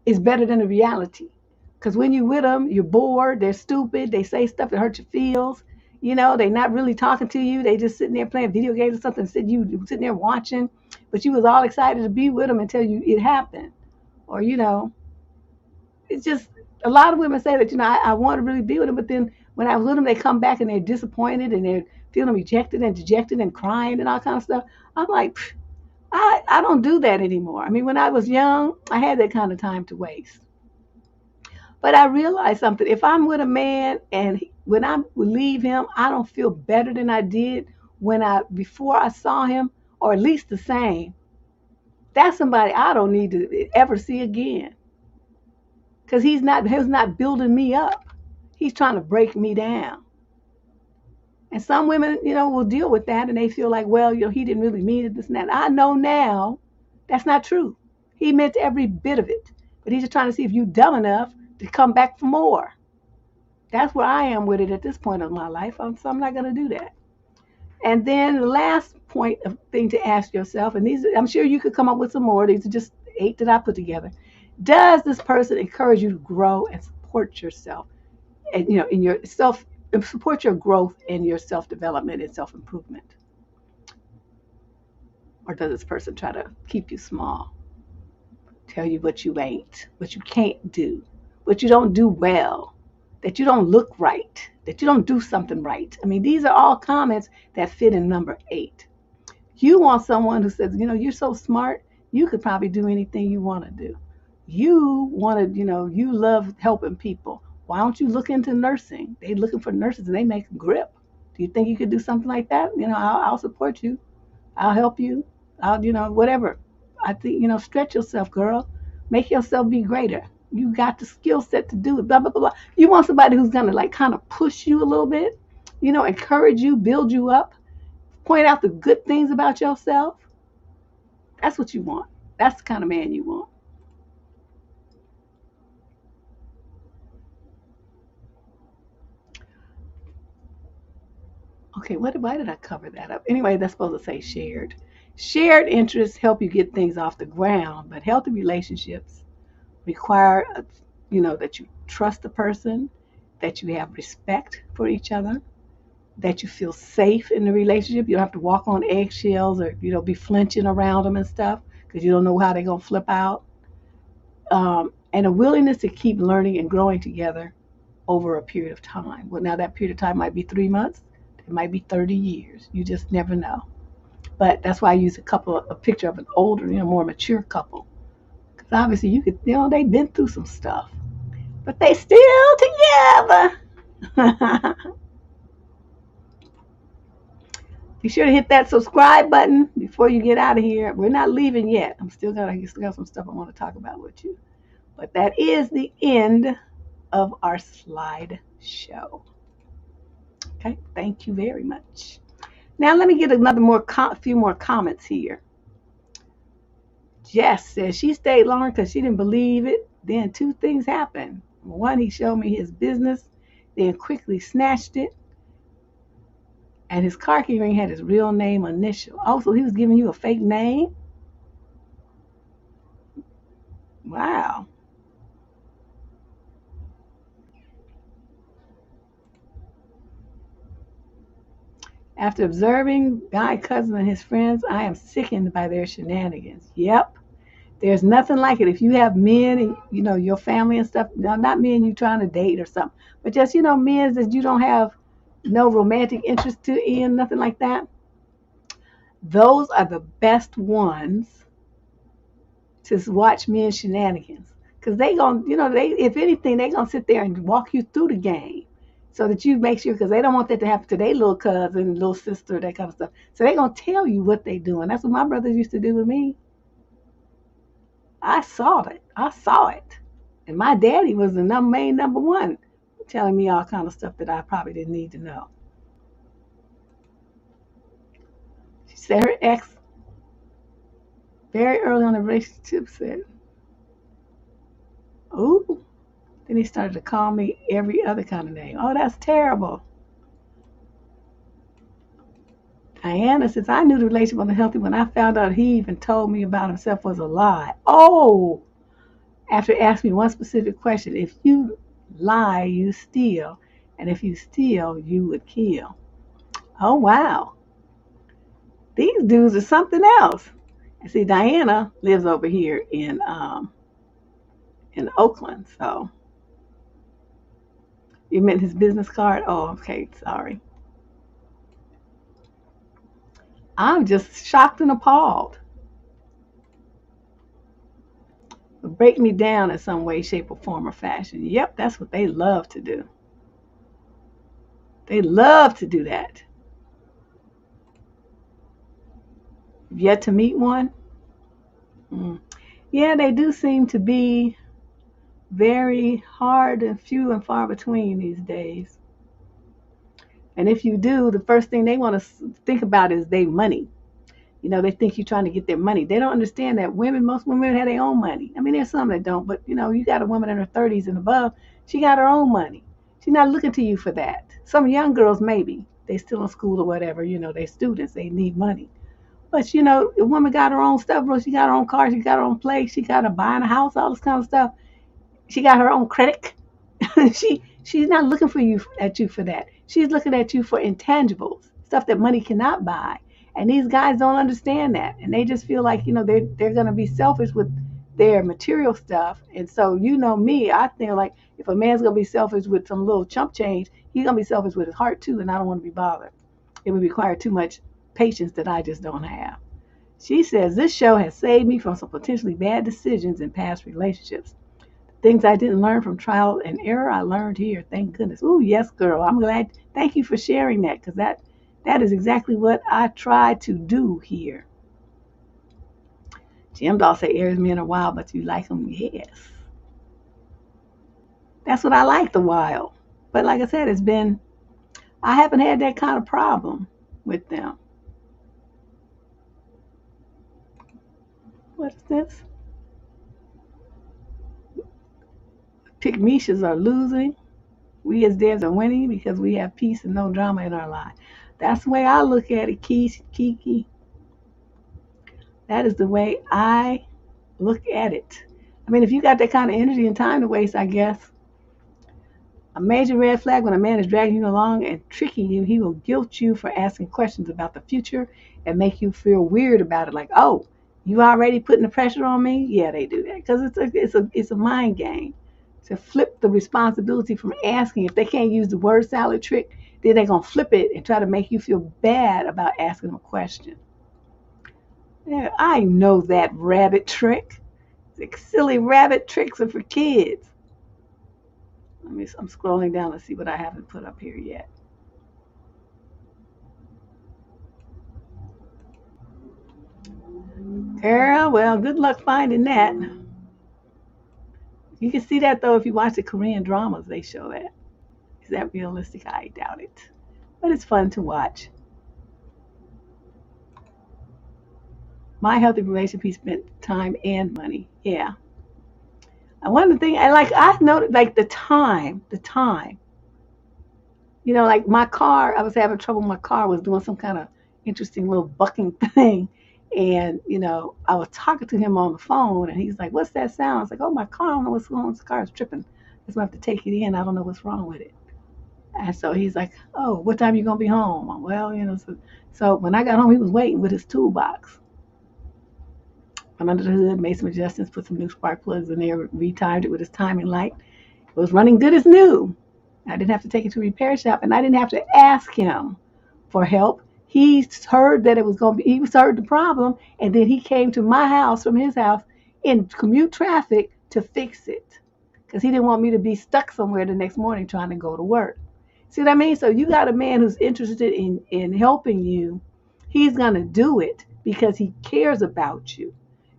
is better than the reality. Because when you're with them, you're bored, they're stupid, they say stuff that hurt your feels. They're not really talking to you. They just sitting there playing video games or something. You sitting there watching, but you was all excited to be with them until it happened. Or it's just a lot of women say that I want to really be with them, but then when I was with them, they come back and they're disappointed and they're feeling rejected and dejected and crying and all kind of stuff. I'm like, I don't do that anymore. I mean, when I was young, I had that kind of time to waste. But I realized something. If I'm with a man and when I leave him, I don't feel better than I did before I saw him, or at least the same. That's somebody I don't need to ever see again. Because he's not building me up. He's trying to break me down. And some women, will deal with that and they feel like, well, he didn't really mean it, this and that. I know now that's not true. He meant every bit of it. But he's just trying to see if you're dumb enough to come back for more. That's where I am with it at this point of my life. So I'm not going to do that. And then the last point of thing to ask yourself, and these, I'm sure you could come up with some more. These are just 8 that I put together. Does this person encourage you to grow and support yourself, and in your self, support your growth and your self development and self improvement, or does this person try to keep you small, tell you what you ain't, what you can't do, what you don't do well, that you don't look right, that you don't do something right? I mean, these are all comments that fit in number 8. You want someone who says, you're so smart, you could probably do anything you want to do. You want to, you love helping people. Why don't you look into nursing? They're looking for nurses and they make a grip. Do you think you could do something like that? I'll support you. I'll help you. I'll, whatever. I think, stretch yourself, girl. Make yourself be greater. You got the skill set to do it, blah, blah, blah, blah. You want somebody who's going to like kind of push you a little bit, encourage you, build you up, point out the good things about yourself. That's what you want. That's the kind of man you want. Okay, why did I cover that up? Anyway, that's supposed to say shared. Shared interests help you get things off the ground, but healthy relationships require, that you trust the person, that you have respect for each other, that you feel safe in the relationship. You don't have to walk on eggshells or, be flinching around them and stuff because you don't know how they're going to flip out. And a willingness to keep learning and growing together over a period of time. Well, now that period of time might be 3 months. It might be 30 years. You just never know. But that's why I use a picture of an older, more mature couple. Because obviously you could, they've been through some stuff. But they still together. Be sure to hit that subscribe button before you get out of here. We're not leaving yet. I still got some stuff I want to talk about with you. But that is the end of our slideshow. Okay, thank you very much. Now let me get a few more comments here. Jess says she stayed longer because she didn't believe it. Then 2 things happened. One, he showed me his business, then quickly snatched it. And his car key ring had his real name initial. Also, he was giving you a fake name? Wow. After observing my cousin and his friends, I am sickened by their shenanigans. Yep. There's nothing like it. If you have men and, your family and stuff, not men you trying to date or something, but just, men that you don't have no romantic interest in, nothing like that. Those are the best ones to watch men's shenanigans. Because they going to, if anything, they going to sit there and walk you through the game so that you make sure, because they don't want that to happen to their little cousin, little sister, that kind of stuff. So they going to tell you what they doing. That's what my brothers used to do with me. I saw it. And my daddy was the main number one, telling me all kind of stuff that I probably didn't need to know. She said her ex, very early on in the relationship, said, "Ooh, Then he started to call me every other kind of name. Oh, that's terrible. Diana says, I knew the relationship wasn't healthy when I found out he even told me about himself was a lie. Oh, after asking me one specific question, if you lie, you steal. And if you steal, you would kill. Oh, wow. These dudes are something else. And see, Diana lives over here in Oakland. So you meant his business card? Oh, okay. Sorry. I'm just shocked and appalled. Break me down in some way, shape, or form or fashion. Yep, that's what they love to do. They love to do that. Yet to meet one? Mm. Yeah, they do seem to be very hard and few and far between these days. And if you do, the first thing they want to think about is their money. You know, they think you're trying to get their money. They don't understand that most women have their own money. I mean, there's some that don't, but you got a woman in her 30s and above, she got her own money. She's not looking to you for that. Some young girls, maybe, they still in school or whatever, they're students, they need money. But, a woman got her own stuff, bro. She got her own car, she got her own place, she got her buying a house, all this kind of stuff. She got her own credit. she's not looking at you for that. She's looking at you for intangibles, stuff that money cannot buy. And these guys don't understand that, and they just feel like they're gonna be selfish with their material stuff. And so me, I feel like if a man's gonna be selfish with some little chump change, he's gonna be selfish with his heart too. And I don't want to be bothered. It would require too much patience that I just don't have. She says this show has saved me from some potentially bad decisions in past relationships. Things I didn't learn from trial and error, I learned here. Thank goodness. Oh, yes, girl. I'm glad. Thank you for sharing that, because that is exactly what I try to do here. Jim Doll say Aries men are wild, but you like them? Yes. That's what I like, the wild. But like I said, I haven't had that kind of problem with them. What is this? Pygmishas are losing. We as dads are winning because we have peace and no drama in our life. That's the way I look at it, Kiki. That is the way I look at it. I mean, if you got that kind of energy and time to waste, I guess. A major red flag when a man is dragging you along and tricking you, he will guilt you for asking questions about the future and make you feel weird about it. Like, oh, you already putting the pressure on me? Yeah, they do that because it's a mind game to flip the responsibility from asking. If they can't use the word salad trick, then they're gonna flip it and try to make you feel bad about asking them a question. Yeah, I know that rabbit trick. The silly rabbit tricks are for kids. I'm scrolling down to see what I haven't put up here yet. Girl, well, good luck finding that. You can see that though if you watch the Korean dramas, they show that. Is that realistic? I doubt it. But it's fun to watch. My healthy relationship spent time and money. Yeah. And one of the things I noticed, like the time. Like my car, I was having trouble. My car was doing some kind of interesting little bucking thing. And, I was talking to him on the phone and he's like, what's that sound? I was like, oh, my car, I don't know what's going on. The car is tripping. I just have to take it in. I don't know what's wrong with it. And so he's like, oh, what time are you going to be home? Well, so when I got home, he was waiting with his toolbox. Went under the hood, made some adjustments, put some new spark plugs in there, retimed it with his timing light. It was running good as new. I didn't have to take it to a repair shop, and I didn't have to ask him for help. He heard that it was going to be, he heard the problem, and then he came to my house from his house in commute traffic to fix it because he didn't want me to be stuck somewhere the next morning trying to go to work. See what I mean? So you got a man who's interested in helping you. He's going to do it because he cares about you.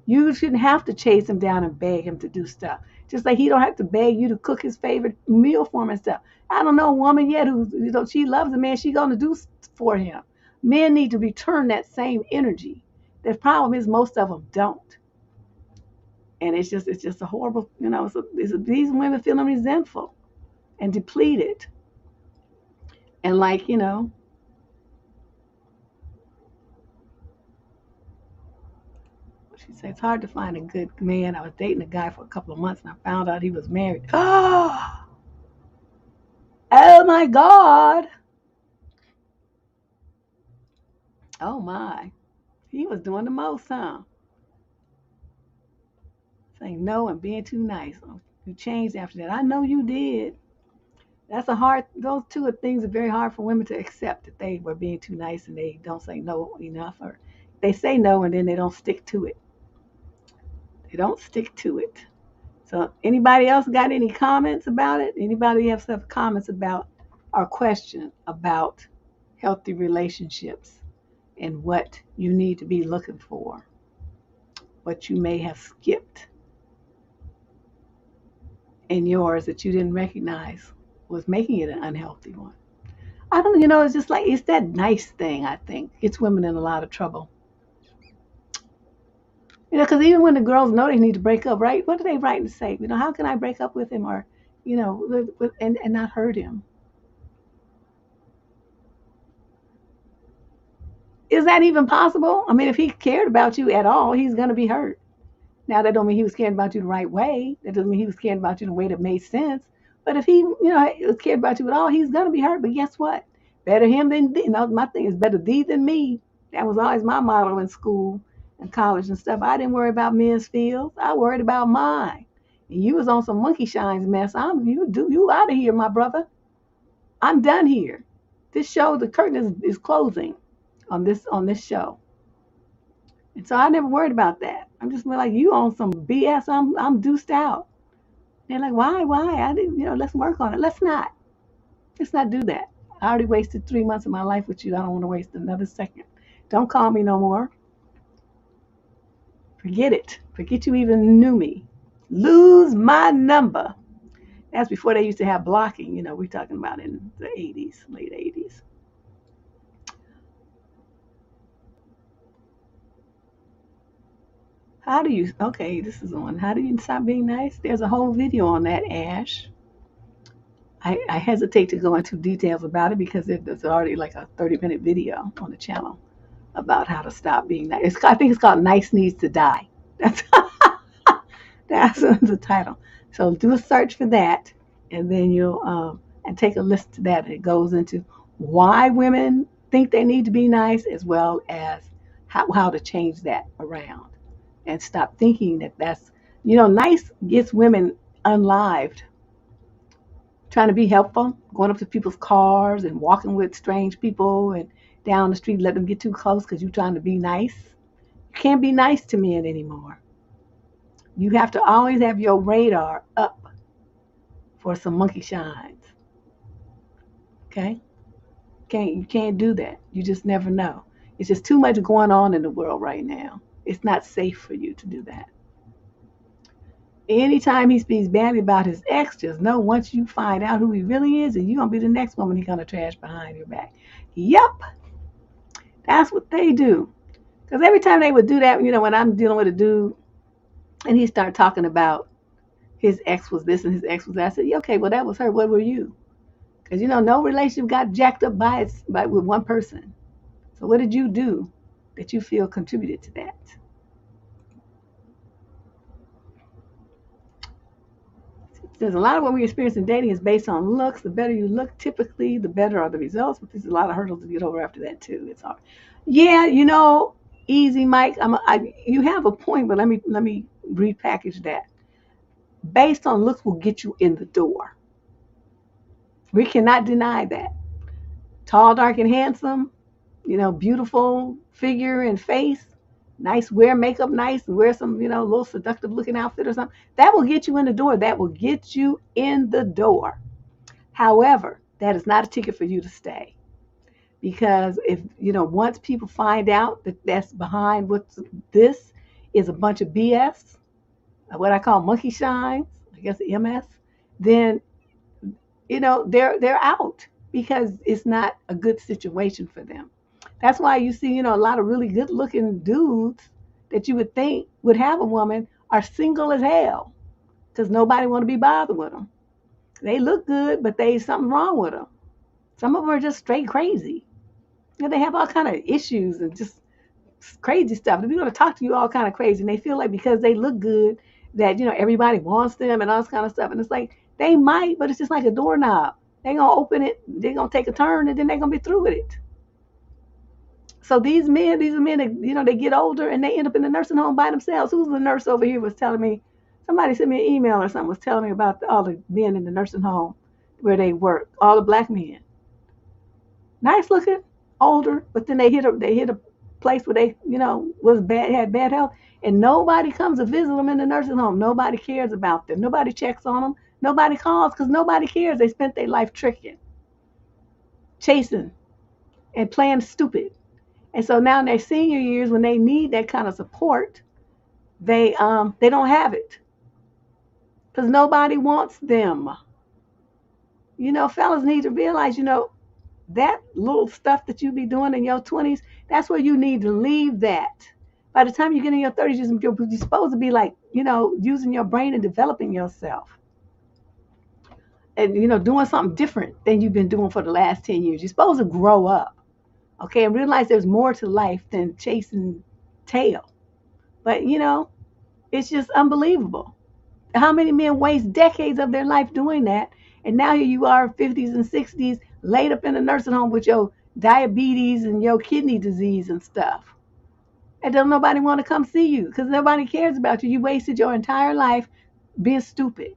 You shouldn't have to chase him down and beg him to do stuff. Just like he don't have to beg you to cook his favorite meal for him and stuff. I don't know a woman yet who, she loves a man, she's going to do for him. Men need to return that same energy. The problem is most of them don't. And it's just a horrible, these women feeling resentful and depleted. And like, she said, it's hard to find a good man. I was dating a guy for a couple of months and I found out he was married. Oh, oh my God. Oh my. He was doing the most, huh? Saying no and being too nice. Oh, you changed after that. I know you did. Those two are things are very hard for women to accept, that they were being too nice and they don't say no enough, or they say no and then they don't stick to it. They don't stick to it. So anybody else got any comments about it? Anybody have some comments about our question about healthy relationships and what you need to be looking for, what you may have skipped in yours that you didn't recognize was making it an unhealthy one? I don't, it's just like, it's that nice thing, I think, gets women in a lot of trouble. Because even when the girls know they need to break up, right? What do they write and say? How can I break up with him, or, and not hurt him? Is that even possible? I mean, if he cared about you at all, he's going to be hurt. Now, that don't mean he was caring about you the right way. That doesn't mean he was caring about you in a way that made sense. But if he, cared about you at all, he's going to be hurt. But guess what? Better him than thee. My thing is better thee than me. That was always my motto in school and college and stuff. I didn't worry about men's feelings. I worried about mine. And you was on some monkey shines mess. You out of here, my brother. I'm done here. This show, the curtain is closing on this show. And so I never worried about that. I'm just like, you on some BS. I'm deuced out. They're like, why? I didn't, let's work on it. Let's not do that. I already wasted 3 months of my life with you. I don't want to waste another second. Don't call me no more. Forget it. Forget you even knew me. Lose my number. That's before they used to have blocking. We're talking about in the 80s, late 80s. This is on. How do you stop being nice? There's a whole video on that, Ash. I hesitate to go into details about it because there's already like a 30-minute video on the channel about how to stop being nice. I think it's called Nice Needs to Die. That's the title. So do a search for that, and then you'll and take a listen to that. It goes into why women think they need to be nice, as well as how to change that around and stop thinking that's nice gets women unlived. Trying to be helpful, going up to people's cars and walking with strange people and down the street, let them get too close because you're trying to be nice. You can't be nice to men anymore. You have to always have your radar up for some monkey shines. Okay? You can't do that. You just never know. It's just too much going on in the world right now. It's not safe for you to do that. Anytime he speaks badly about his ex, just know once you find out who he really is, and you're going to be the next woman he's going to trash behind your back. Yep. That's what they do. Because every time they would do that, when I'm dealing with a dude and he started talking about his ex was this and his ex was that, I said, okay, well, that was her. What were you? Because, no relationship got jacked up with one person. So what did you do that you feel contributed to that? There's a lot of what we experience in dating is based on looks. The better you look, typically, the better are the results. But there's a lot of hurdles to get over after that too. It's hard. Yeah, easy, Mike. You have a point, but let me repackage that. Based on looks will get you in the door. We cannot deny that. Tall, dark, and handsome. Beautiful figure and face. Nice, wear makeup nice, and wear some, little seductive looking outfit or something. That will get you in the door. That will get you in the door. However, that is not a ticket for you to stay. Because if, once people find out that that's behind this is a bunch of BS, what I call monkey shines, I guess MS, then, they're out because it's not a good situation for them. That's why you see, a lot of really good looking dudes that you would think would have a woman are single as hell because nobody want to be bothered with them. They look good, but there's something wrong with them. Some of them are just straight crazy. You know, they have all kind of issues and just crazy stuff. They're going to talk to you all kind of crazy, and they feel like because they look good that everybody wants them and all this kind of stuff. And it's like they might, but it's just like a doorknob. They're gonna open it, they're gonna take a turn, and then they're gonna be through with it. So these are men that they get older and they end up in the nursing home by themselves. Who's the nurse over here was telling me? Somebody sent me an email or something was telling me about all the men in the nursing home where they work, all the black men, nice looking, older, but then they hit a place where they was bad, had bad health, and nobody comes to visit them in the nursing home. Nobody cares about them. Nobody checks on them. Nobody calls because nobody cares. They spent their life tricking, chasing, and playing stupid. And so now in their senior years, when they need that kind of support, they don't have it because nobody wants them. Fellas need to realize, that little stuff that you be doing in your 20s, that's where you need to leave that. By the time you get in your 30s, you're supposed to be like, using your brain and developing yourself. And, doing something different than you've been doing for the last 10 years. You're supposed to grow up, okay, and realize there's more to life than chasing tail. But, it's just unbelievable. How many men waste decades of their life doing that? And now here you are, 50s and 60s, laid up in a nursing home with your diabetes and your kidney disease and stuff. And don't nobody want to come see you because nobody cares about you. You wasted your entire life being stupid.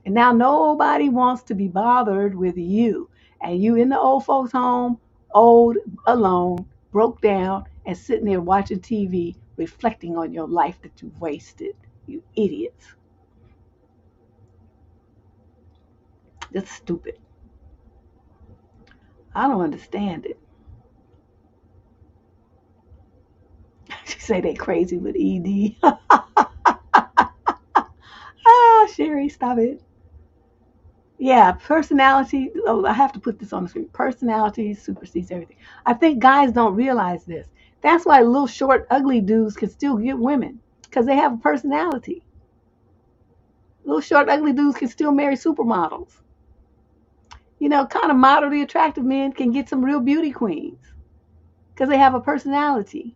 And now nobody wants to be bothered with you. And you in the old folks' home, old, alone, broke down, and sitting there watching TV, reflecting on your life that you wasted. You idiots. Just stupid. I don't understand it. She say they crazy with ED. Sherry, stop it. Yeah, personality. Oh, I have to put this on the screen. Personality supersedes everything. I think guys don't realize this. That's why little short, ugly dudes can still get women because they have a personality. Little short, ugly dudes can still marry supermodels. Kind of moderately attractive men can get some real beauty queens because they have a personality.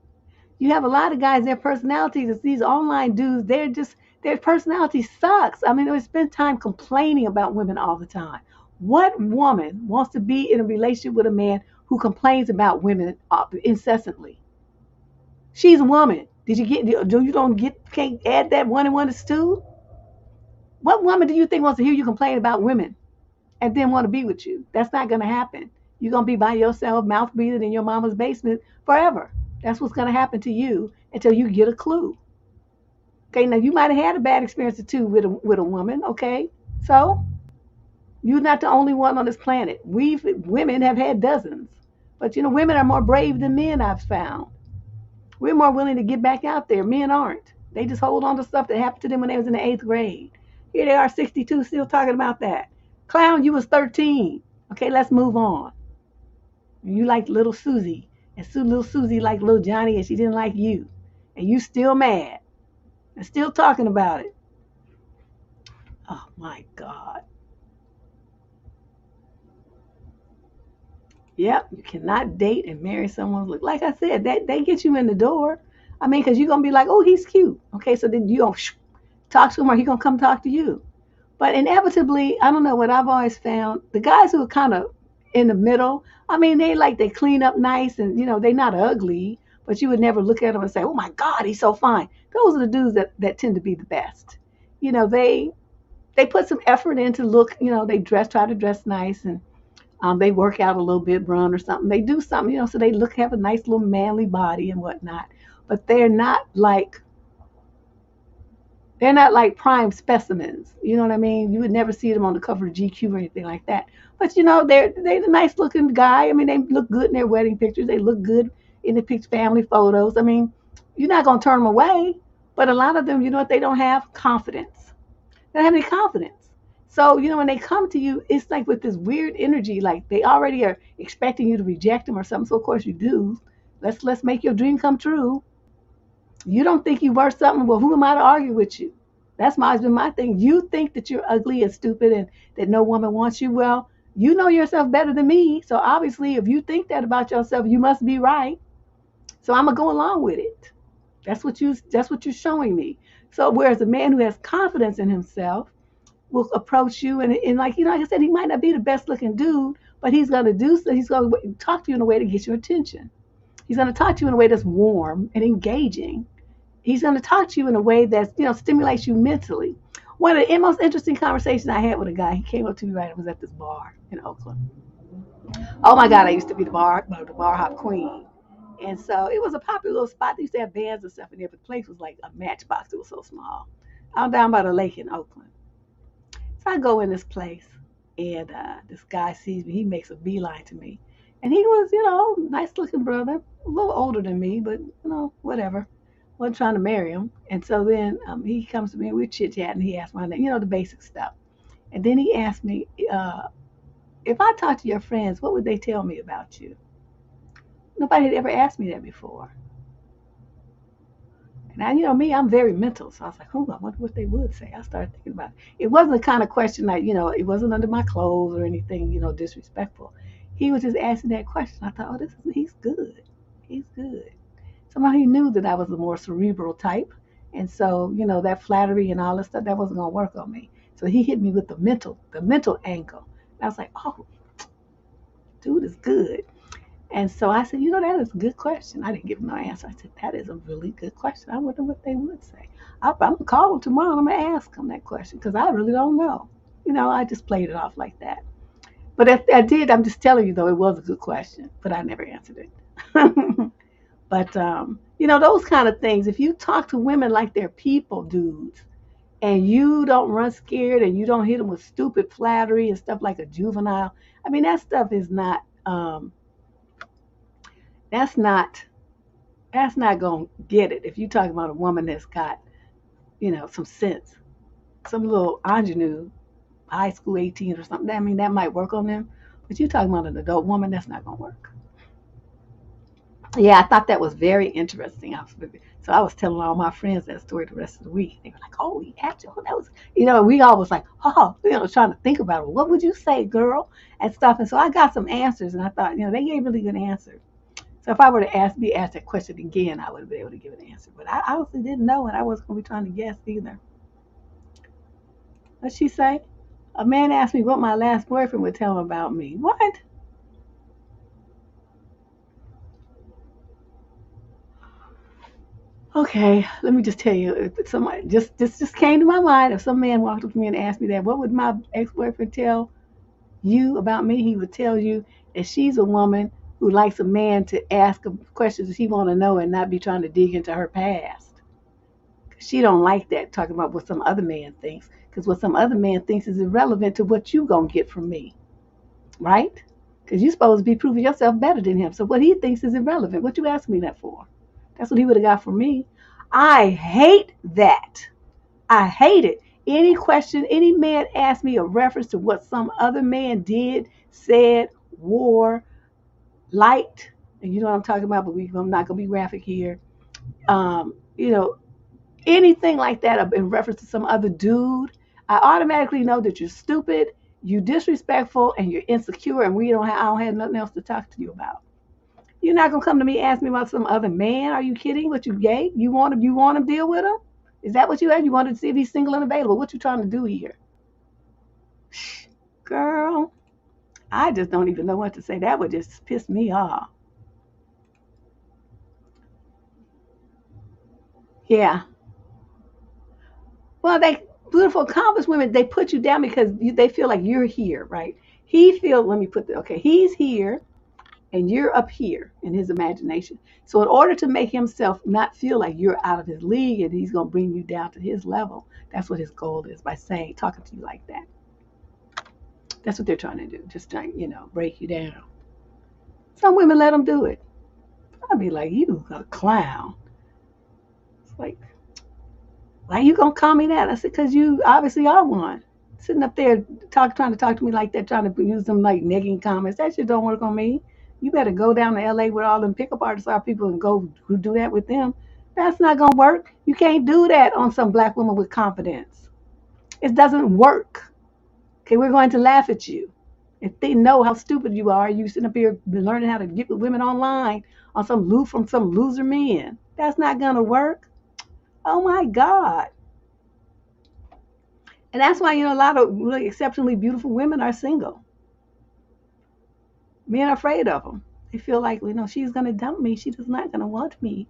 You have a lot of guys, their personalities, these online dudes, their personality sucks. I mean, they spend time complaining about women all the time. What woman wants to be in a relationship with a man who complains about women incessantly? She's a woman. Can't add that one and one is two? What woman do you think wants to hear you complain about women and then want to be with you? That's not going to happen. You're going to be by yourself, mouth breathing in your mama's basement forever. That's what's going to happen to you until you get a clue. Okay, now you might have had a bad experience or two with a woman, okay? So you're not the only one on this planet. Women have had dozens. But women are more brave than men, I've found. We're more willing to get back out there. Men aren't. They just hold on to stuff that happened to them when they was in the 8th grade. Here they are, 62, still talking about that. Clown, you was 13. Okay, let's move on. You liked little Susie, and little Susie liked little Johnny, and she didn't like you. And you still mad. And still talking about it. Oh my God. Yep, you cannot date and marry someone. Like I said, they get you in the door. I mean, because you're going to be like, oh, he's cute. Okay, so then you don't talk to him or he's going to come talk to you. But inevitably, I don't know what I've always found, the guys who are kind of in the middle, I mean, they clean up nice and, they're not ugly, but you would never look at them and say, oh my God, he's so fine. Those are the dudes that tend to be the best. They put some effort into look, they try to dress nice and they work out a little bit, run or something. They do something, so they have a nice little manly body and whatnot. But they're not like prime specimens. You know what I mean? You would never see them on the cover of GQ or anything like that. But they're a nice looking guy. I mean, they look good in their wedding pictures. They look good in the family photos. I mean, you're not gonna turn them away. But a lot of them, what they don't have? Confidence. They don't have any confidence. So, when they come to you, it's like with this weird energy, like they already are expecting you to reject them or something. So of course you do. Let's make your dream come true. You don't think you're worth something? Well, who am I to argue with you? That's always been my thing. You think that you're ugly and stupid and that no woman wants you. Well, you know yourself better than me. So obviously, if you think that about yourself, you must be right. So I'm gonna go along with it. That's what you're showing me. So whereas a man who has confidence in himself will approach you and like like I said, he might not be the best looking dude, but he's gonna do so. He's gonna talk to you in a way to get your attention. He's gonna talk to you in a way that's warm and engaging. He's going to talk to you in a way that stimulates you mentally. One of the most interesting conversations I had with a guy, he came up to me right. I was at this bar in Oakland. Oh my God, I used to be the bar hop queen, and so it was a popular little spot. They used to have bands and stuff in there, but the place was like a matchbox. It was so small. I'm down by the lake in Oakland. So I go in this place, and this guy sees me. He makes a beeline to me, and he was, nice looking brother, a little older than me, but whatever. Wasn't trying to marry him. And so then he comes to me and we're chit chatting. He asked my name, the basic stuff. And then he asked me, if I talked to your friends, what would they tell me about you? Nobody had ever asked me that before. And I, me, I'm very mental. So I was like, oh, I wonder what they would say. I started thinking about it. It wasn't the kind of question like, it wasn't under my clothes or anything, disrespectful. He was just asking that question. I thought, he's good. He's good. Somehow he knew that I was a more cerebral type. And so, that flattery and all that stuff, that wasn't going to work on me. So he hit me with the mental angle. And I was like, oh, dude is good. And so I said, that is a good question. I didn't give him no answer. I said, that is a really good question. I wonder what they would say. I'm going to call them tomorrow and I'm going to ask them that question because I really don't know. I just played it off like that. But if I did, I'm just telling you, though, it was a good question, but I never answered it. But, those kind of things, if you talk to women like they're people dudes and you don't run scared and you don't hit them with stupid flattery and stuff like a juvenile, I mean, that stuff is not, that's not going to get it. If you're talking about a woman that's got, some sense, some little ingenue, high school 18 or something, I mean, that might work on them. But you're talking about an adult woman, that's not going to work. Yeah, I thought that was very interesting. So I was telling all my friends that story the rest of the week. They were like, "Oh, he asked you." Oh, that was, we all was like, "Oh," trying to think about it. What would you say, girl, and stuff. And so I got some answers, and I thought, they gave really good answers. So if I were to be asked that question again, I would have been able to give an answer. But I honestly didn't know, and I wasn't going to be trying to guess either. What'd she say? A man asked me what my last boyfriend would tell him about me. What? Okay, let me just tell you. If somebody just came to my mind. If some man walked up to me and asked me that, what would my ex-boyfriend tell you about me? He would tell you that she's a woman who likes a man to ask questions she want to know and not be trying to dig into her past. She don't like that talking about what some other man thinks, because what some other man thinks is irrelevant to what you gonna get from me, right? Because you're supposed to be proving yourself better than him. So what he thinks is irrelevant. What you asking me that for? That's what he would have got from me. I hate that. I hate it. Any question, any man asked me a reference to what some other man did, said, wore, liked, and you know what I'm talking about, but I'm not going to be graphic here. Um, you know, anything like that in reference to some other dude, I automatically know that you're stupid, you disrespectful, and you're insecure, and I don't have nothing else to talk to you about. You're not gonna come to me and ask me about some other man. Are you kidding? What, you gay? You want to deal with him? Is that what you had? You wanted to see if he's single and available? What you trying to do here? Girl, I just don't even know what to say. That would just piss me off. Yeah. Well, they beautiful, accomplished women. They put you down because they feel like you're here, right? Let me put the okay. He's here and you're up here in his imagination. So in order to make himself not feel like you're out of his league and he's going to bring you down to his level, that's what his goal is by talking to you like that. That's what they're trying to do. Just trying, break you down. Some women let them do it. I'd be like, you a clown. It's like, why you going to call me that? I said, because you obviously are one. Sitting up there trying to talk to me like that, trying to use them like negging comments. That shit don't work on me. You better go down to LA where all them pickup artists are people and go do that with them. That's not going to work. You can't do that on some black woman with confidence. It doesn't work. Okay, we're going to laugh at you. If they know how stupid you are, you sitting up here learning how to get with women online on from some loser men. That's not going to work. Oh my God. And that's why, a lot of really exceptionally beautiful women are single. Men are afraid of them. They feel like, she's going to dump me. She's not going to want me.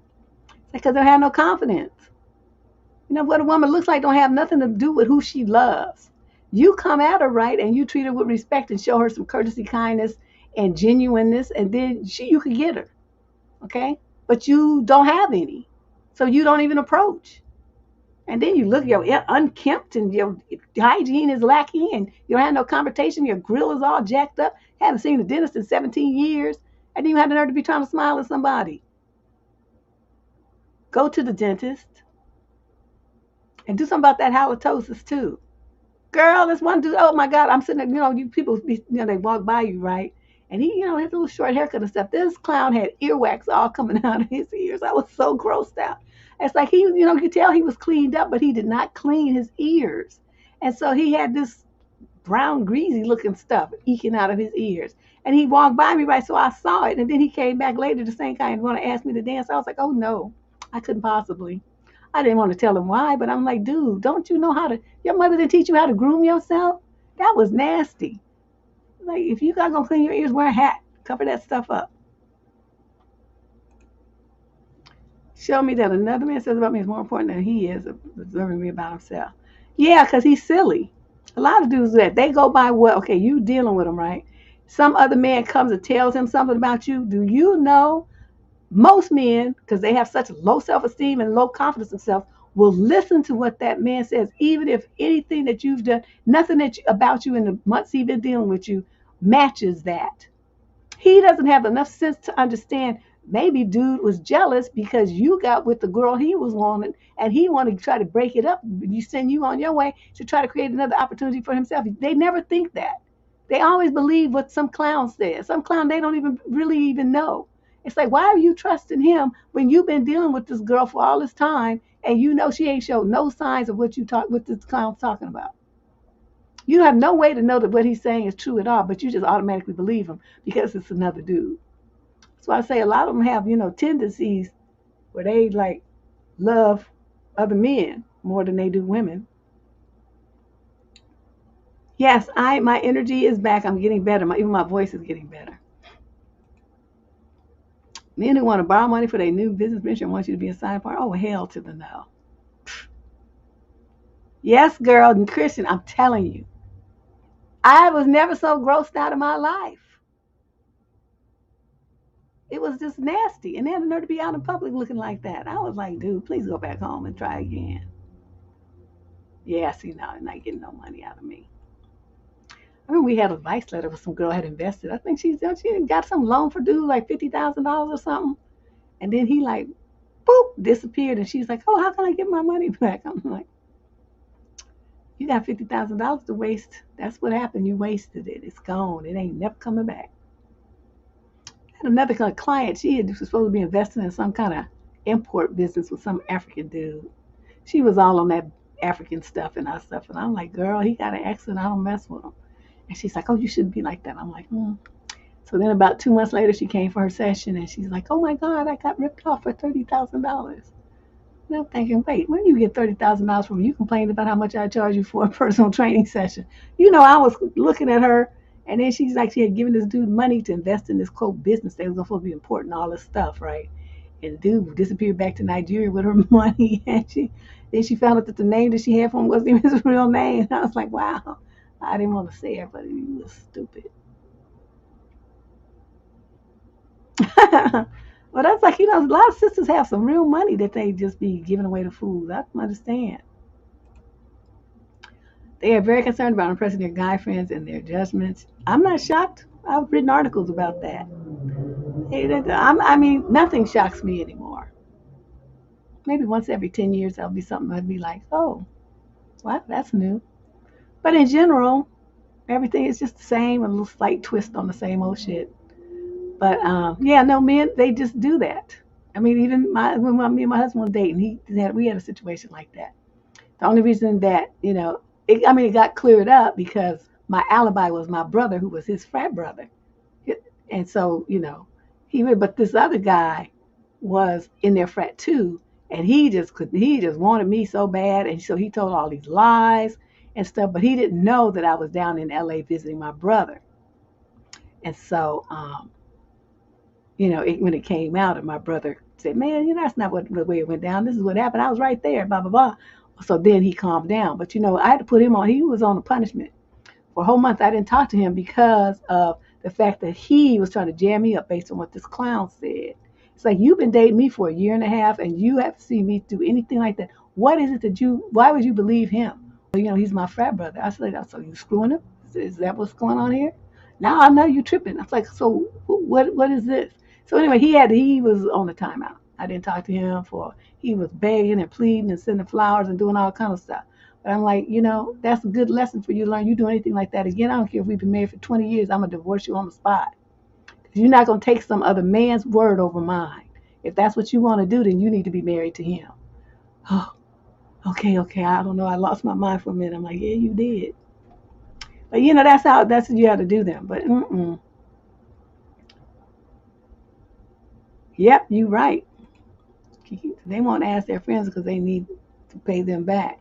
It's because they have no confidence. What a woman looks like don't have nothing to do with who she loves. You come at her right and you treat her with respect and show her some courtesy, kindness, and genuineness, and then you could get her. Okay? But you don't have any. So you don't even approach. And then you look, you're unkempt and your hygiene is lacking and you don't have no conversation. Your grill is all jacked up. Haven't seen a dentist in 17 years. I didn't even have the nerve to be trying to smile at somebody. Go to the dentist and do something about that halitosis too. Girl, this one dude, oh my God, I'm sitting there, you people, they walk by you, right? And he, his little short haircut and stuff. This clown had earwax all coming out of his ears. I was so grossed out. It's like you could tell he was cleaned up, but he did not clean his ears. And so he had this brown, greasy looking stuff eking out of his ears. And he walked by me, right? So I saw it. And then he came back later, the same guy, and want to ask me to dance. I was like, oh no, I couldn't possibly. I didn't want to tell him why, but I'm like, dude, don't you know your mother didn't teach you how to groom yourself? That was nasty. Like, if you got to clean your ears, wear a hat, cover that stuff up. Show me that another man says about me is more important than he is observing me about himself. Yeah, because he's silly. A lot of dudes do that. They go by what, okay, you dealing with him, right? Some other man comes and tells him something about you. Do you know most men, because they have such low self-esteem and low confidence in themselves, will listen to what that man says, even if anything that you've done, nothing about you in the months he's been dealing with you matches that. He doesn't have enough sense to understand. Maybe dude was jealous because you got with the girl he was wanting and he wanted to try to break it up. You send you on your way to try to create another opportunity for himself. They never think that. They always believe what some clown says. Some clown they don't even really even know. It's like, why are you trusting him when you've been dealing with this girl for all this time and you know she ain't showed no signs of what this clown's talking about? You have no way to know that what he's saying is true at all, but you just automatically believe him because it's another dude. So I say a lot of them have, tendencies where they like love other men more than they do women. Yes, my energy is back. I'm getting better. Even my voice is getting better. Men who want to borrow money for their new business venture and want you to be a side part. Oh, hell to the no. Yes, girl, and Christian, I'm telling you, I was never so grossed out in my life. It was just nasty. And they had the nerve to be out in public looking like that. I was like, dude, please go back home and try again. Yeah, see, now they're not getting no money out of me. I remember we had a advice letter where some girl had invested. I think she got some loan for dude like $50,000 or something. And then he like, boop, disappeared. And she's like, oh, how can I get my money back? I'm like, you got $50,000 to waste. That's what happened. You wasted it. It's gone. It ain't never coming back. I had another kind of client. She was supposed to be investing in some kind of import business with some African dude. She was all on that African stuff and our stuff. And I'm like, girl, he got an accent. I don't mess with him. And she's like, oh, you shouldn't be like that. I'm like, So then about 2 months later, she came for her session. And she's like, oh, my God, I got ripped off for $30,000. And I'm thinking, wait, when you get $30,000 from me, you complained about how much I charge you for a personal training session. I was looking at her, and then she's like, she had given this dude money to invest in this quote business. They was supposed to be important, all this stuff, right? And the dude disappeared back to Nigeria with her money, and then she found out that the name that she had for him wasn't even his real name. I was like, wow, I didn't want to say it, but he was stupid. Well, that's like, a lot of sisters have some real money that they just be giving away to fools. I can understand. They are very concerned about impressing their guy friends and their judgments. I'm not shocked. I've written articles about that. Nothing shocks me anymore. Maybe once every 10 years, there'll be something I'd be like, oh, well, that's new. But in general, everything is just the same, a little slight twist on the same old shit. But men, they just do that. I mean, even when me and my husband were dating, we had a situation like that. The only reason that, it got cleared up because my alibi was my brother, who was his frat brother. And so, but this other guy was in their frat too. And he just wanted me so bad. And so he told all these lies and stuff, but he didn't know that I was down in LA visiting my brother. And so, when it came out, and my brother said, "Man, that's not the way it went down. This is what happened. I was right there, blah, blah, blah." So then he calmed down. But, I had to put him on. He was on a punishment. For a whole month, I didn't talk to him because of the fact that he was trying to jam me up based on what this clown said. It's like, you've been dating me for a year and a half, and you haven't seen me do anything like that. What is it why would you believe him? Well, he's my frat brother. I said, so you screwing him? Is that what's going on here? Now I know you tripping. I was like, so what is this? So anyway, he was on the timeout. I didn't talk to him he was begging and pleading and sending flowers and doing all kind of stuff. But I'm like, that's a good lesson for you to learn. You do anything like that again, I don't care if we've been married for 20 years, I'm going to divorce you on the spot. You're not going to take some other man's word over mine. If that's what you want to do, then you need to be married to him. Oh, okay. I don't know. I lost my mind for a minute. I'm like, yeah, you did. But, that's what you have to do then. But, yep, you're right. They won't ask their friends because they need to pay them back.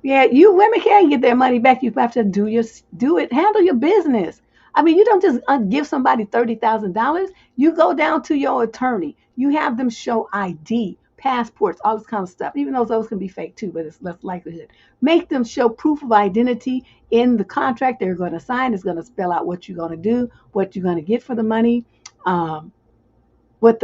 Yeah, you women can't get their money back. You have to do it. Handle your business. I mean, you don't just give somebody $30,000. You go down to your attorney. You have them show ID, passports, all this kind of stuff. Even though those can be fake too, but it's less likelihood. Make them show proof of identity in the contract they're going to sign. It's going to spell out what you're going to do, what you're going to get for the money. What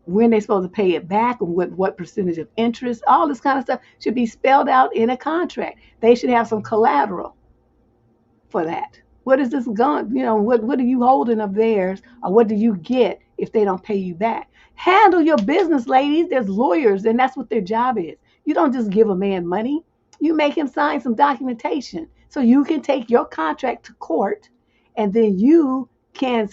when they're supposed to pay it back, and what percentage of interest, all this kind of stuff should be spelled out in a contract. They should have some collateral for that. What is this gun? What are you holding of theirs, or what do you get if they don't pay you back? Handle your business, ladies. There's lawyers, and that's what their job is. You don't just give a man money. You make him sign some documentation so you can take your contract to court, and then you can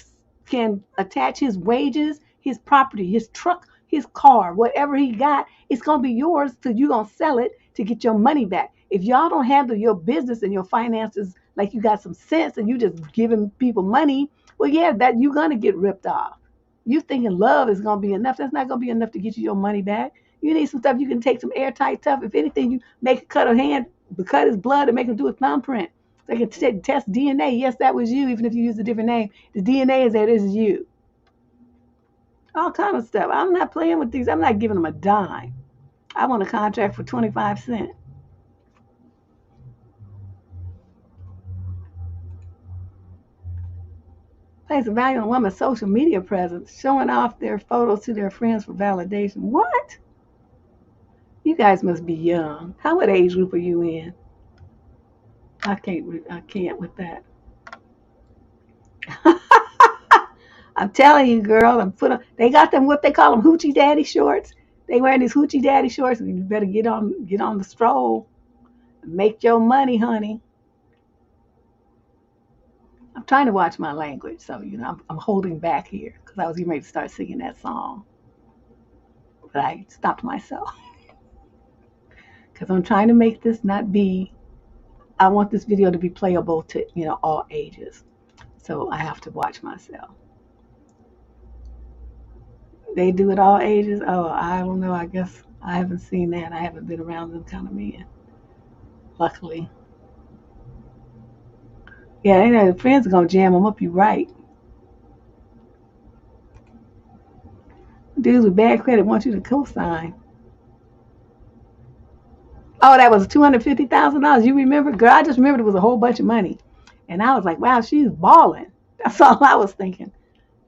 attach his wages, his property, his truck, his car, whatever he got, it's going to be yours because you're going to sell it to get your money back. If y'all don't handle your business and your finances like you got some sense and you just giving people money, well, yeah, that you're going to get ripped off. You thinking love is going to be enough. That's not going to be enough to get you your money back. You need some stuff you can take, some airtight stuff. If anything, you make cut a hand, cut his blood, and make him do a thumbprint. They can test DNA. Yes, that was you, even if you use a different name. The DNA is that this is you. All kind of stuff. I'm not playing with these. I'm not giving them a dime. I want a contract for 25 cents. Place a value on a woman's social media presence, showing off their photos to their friends for validation. What? You guys must be young. What age group are you in? I can't with that. I'm telling you, girl. They got them, what they call them, hoochie daddy shorts. They wearing these hoochie daddy shorts, and you better get on the stroll. Make your money, honey. I'm trying to watch my language, so I'm holding back here because I was getting ready to start singing that song, but I stopped myself because I'm trying to make this not be. I want this video to be playable to all ages, so I have to watch myself. They do it all ages. Oh, I don't know. I guess I haven't seen that. I haven't been around them kind of men, luckily. Yeah, the friends are gonna jam them up. You right. Dudes with bad credit want you to co-sign. Oh, that was $250,000. You remember, girl? I just remembered it was a whole bunch of money, and I was like, wow, she's balling. That's all I was thinking.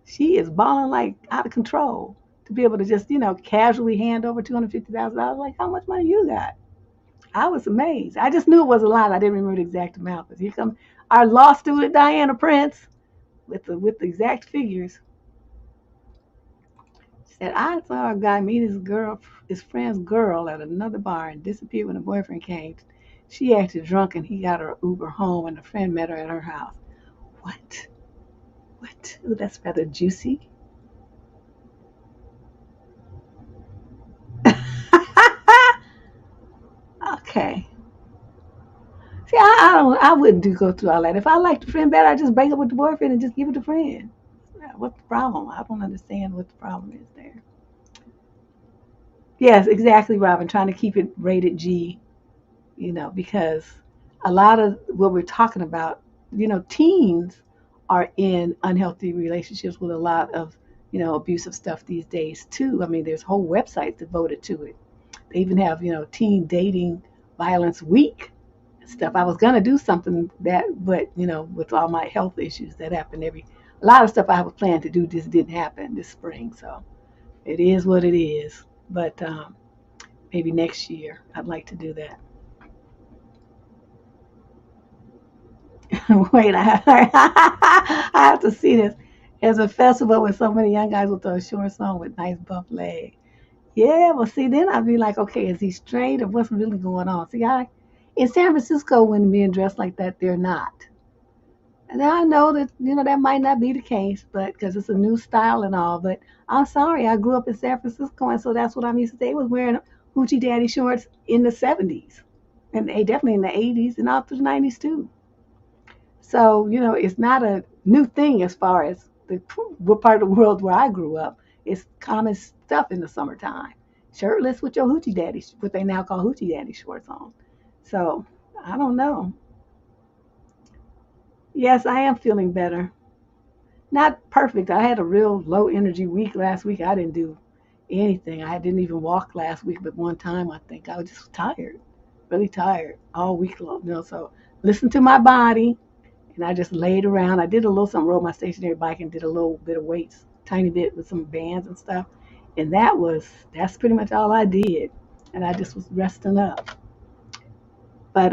She is balling like out of control to be able to just casually hand over $250,000. Like, how much money you got? I was amazed. I just knew it was a lot. I didn't remember the exact amount. But here comes our law student Diana Prince with the exact figures. She said, I saw a guy meet his friend's girl at another bar and disappeared when the boyfriend came. She acted drunk and he got her Uber home and the friend met her at her house. What? Ooh, that's rather juicy. Okay. See, I wouldn't go through all that. If I liked the friend better, I just break up with the boyfriend and just give it to friend. Yeah, what's the problem? I don't understand what the problem is there. Yes, exactly, Robin. Trying to keep it rated G, because a lot of what we're talking about, teens are in unhealthy relationships with a lot of, abusive stuff these days too. I mean, there's whole websites devoted to it. They even have, teen dating violence week stuff. I was gonna do something but with all my health issues that happen a lot of stuff I was planning to do just didn't happen this spring. So it is what it is. But maybe next year I'd like to do that. Wait, I have to see this. There's a festival with so many young guys with a short song with nice buff legs. Yeah, well, see, then I'd be like, okay, is he straight or what's really going on? See, in San Francisco, when men dress like that, they're not. And I know that, that might not be the case, but because it's a new style and all. But I'm sorry, I grew up in San Francisco, and so that's what I'm used to. They was wearing hoochie daddy shorts in the 70s, and they definitely in the 80s and all through the 90s too. So, it's not a new thing as far as what part of the world where I grew up. It's common stuff in the summertime. Shirtless with your hoochie daddy, what they now call hoochie daddy shorts on. So, I don't know. Yes, I am feeling better. Not perfect. I had a real low energy week last week. I didn't do anything. I didn't even walk last week, but one time I think I was just tired, really tired all week long. So listen to my body, and I just laid around. I did a little something, rode my stationary bike, and did a little bit of weights, tiny bit with some bands and stuff. And that's pretty much all I did. And I just was resting up. But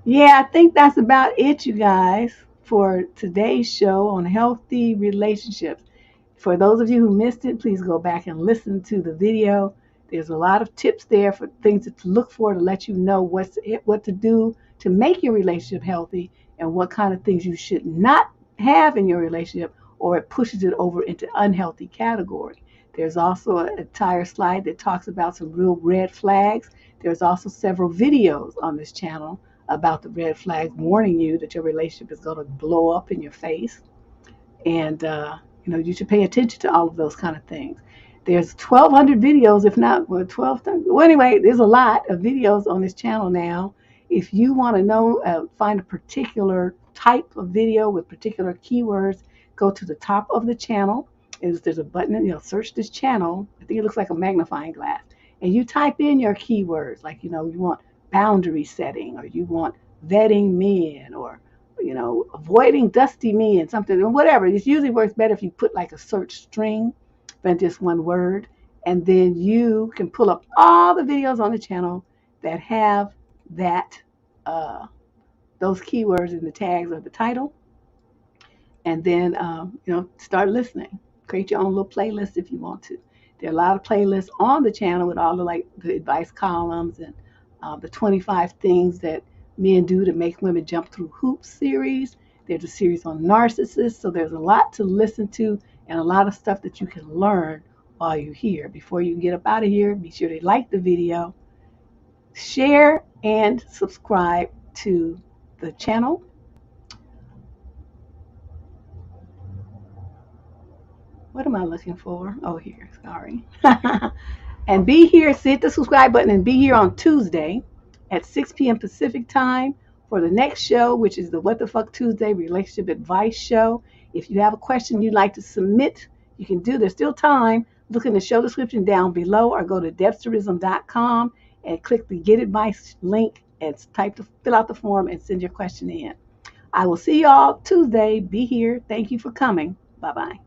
yeah, I think that's about it, you guys, for today's show on healthy relationships. For those of you who missed it, please go back and listen to the video. There's a lot of tips there for things to look for to let you know what to do to make your relationship healthy and what kind of things you should not have in your relationship or it pushes it over into unhealthy category. There's also an entire slide that talks about some real red flags. There's also several videos on this channel about the red flags warning you that your relationship is going to blow up in your face. And you should pay attention to all of those kind of things. There's 1,200 videos, if not 12. Well, anyway, there's a lot of videos on this channel now. If you want to know, find a particular type of video with particular keywords, go to the top of the channel. There's a button, search this channel. I think it looks like a magnifying glass. And you type in your keywords, like, you want boundary setting, or you want vetting men, or avoiding dusty men, something, or whatever. It usually works better if you put like a search string than just one word. And then you can pull up all the videos on the channel that have that, those keywords in the tags or the title. And then, start listening. Create your own little playlist if you want to. There are a lot of playlists on the channel with all the advice columns and the 25 things that men do to make women jump through hoops series. There's a series on narcissists. So there's a lot to listen to and a lot of stuff that you can learn while you're here. Before you get up out of here, be sure to like the video, share, and subscribe to the channel. What am I looking for? Oh, here. Sorry. And be here, hit the subscribe button, and be here on Tuesday at 6 p.m. Pacific time for the next show, which is the What the Fuck Tuesday Relationship Advice Show. If you have a question you'd like to submit, you can do. There's still time. Look in the show description down below or go to debsterism.com and click the Get Advice link and fill out the form and send your question in. I will see you all Tuesday. Be here. Thank you for coming. Bye-bye.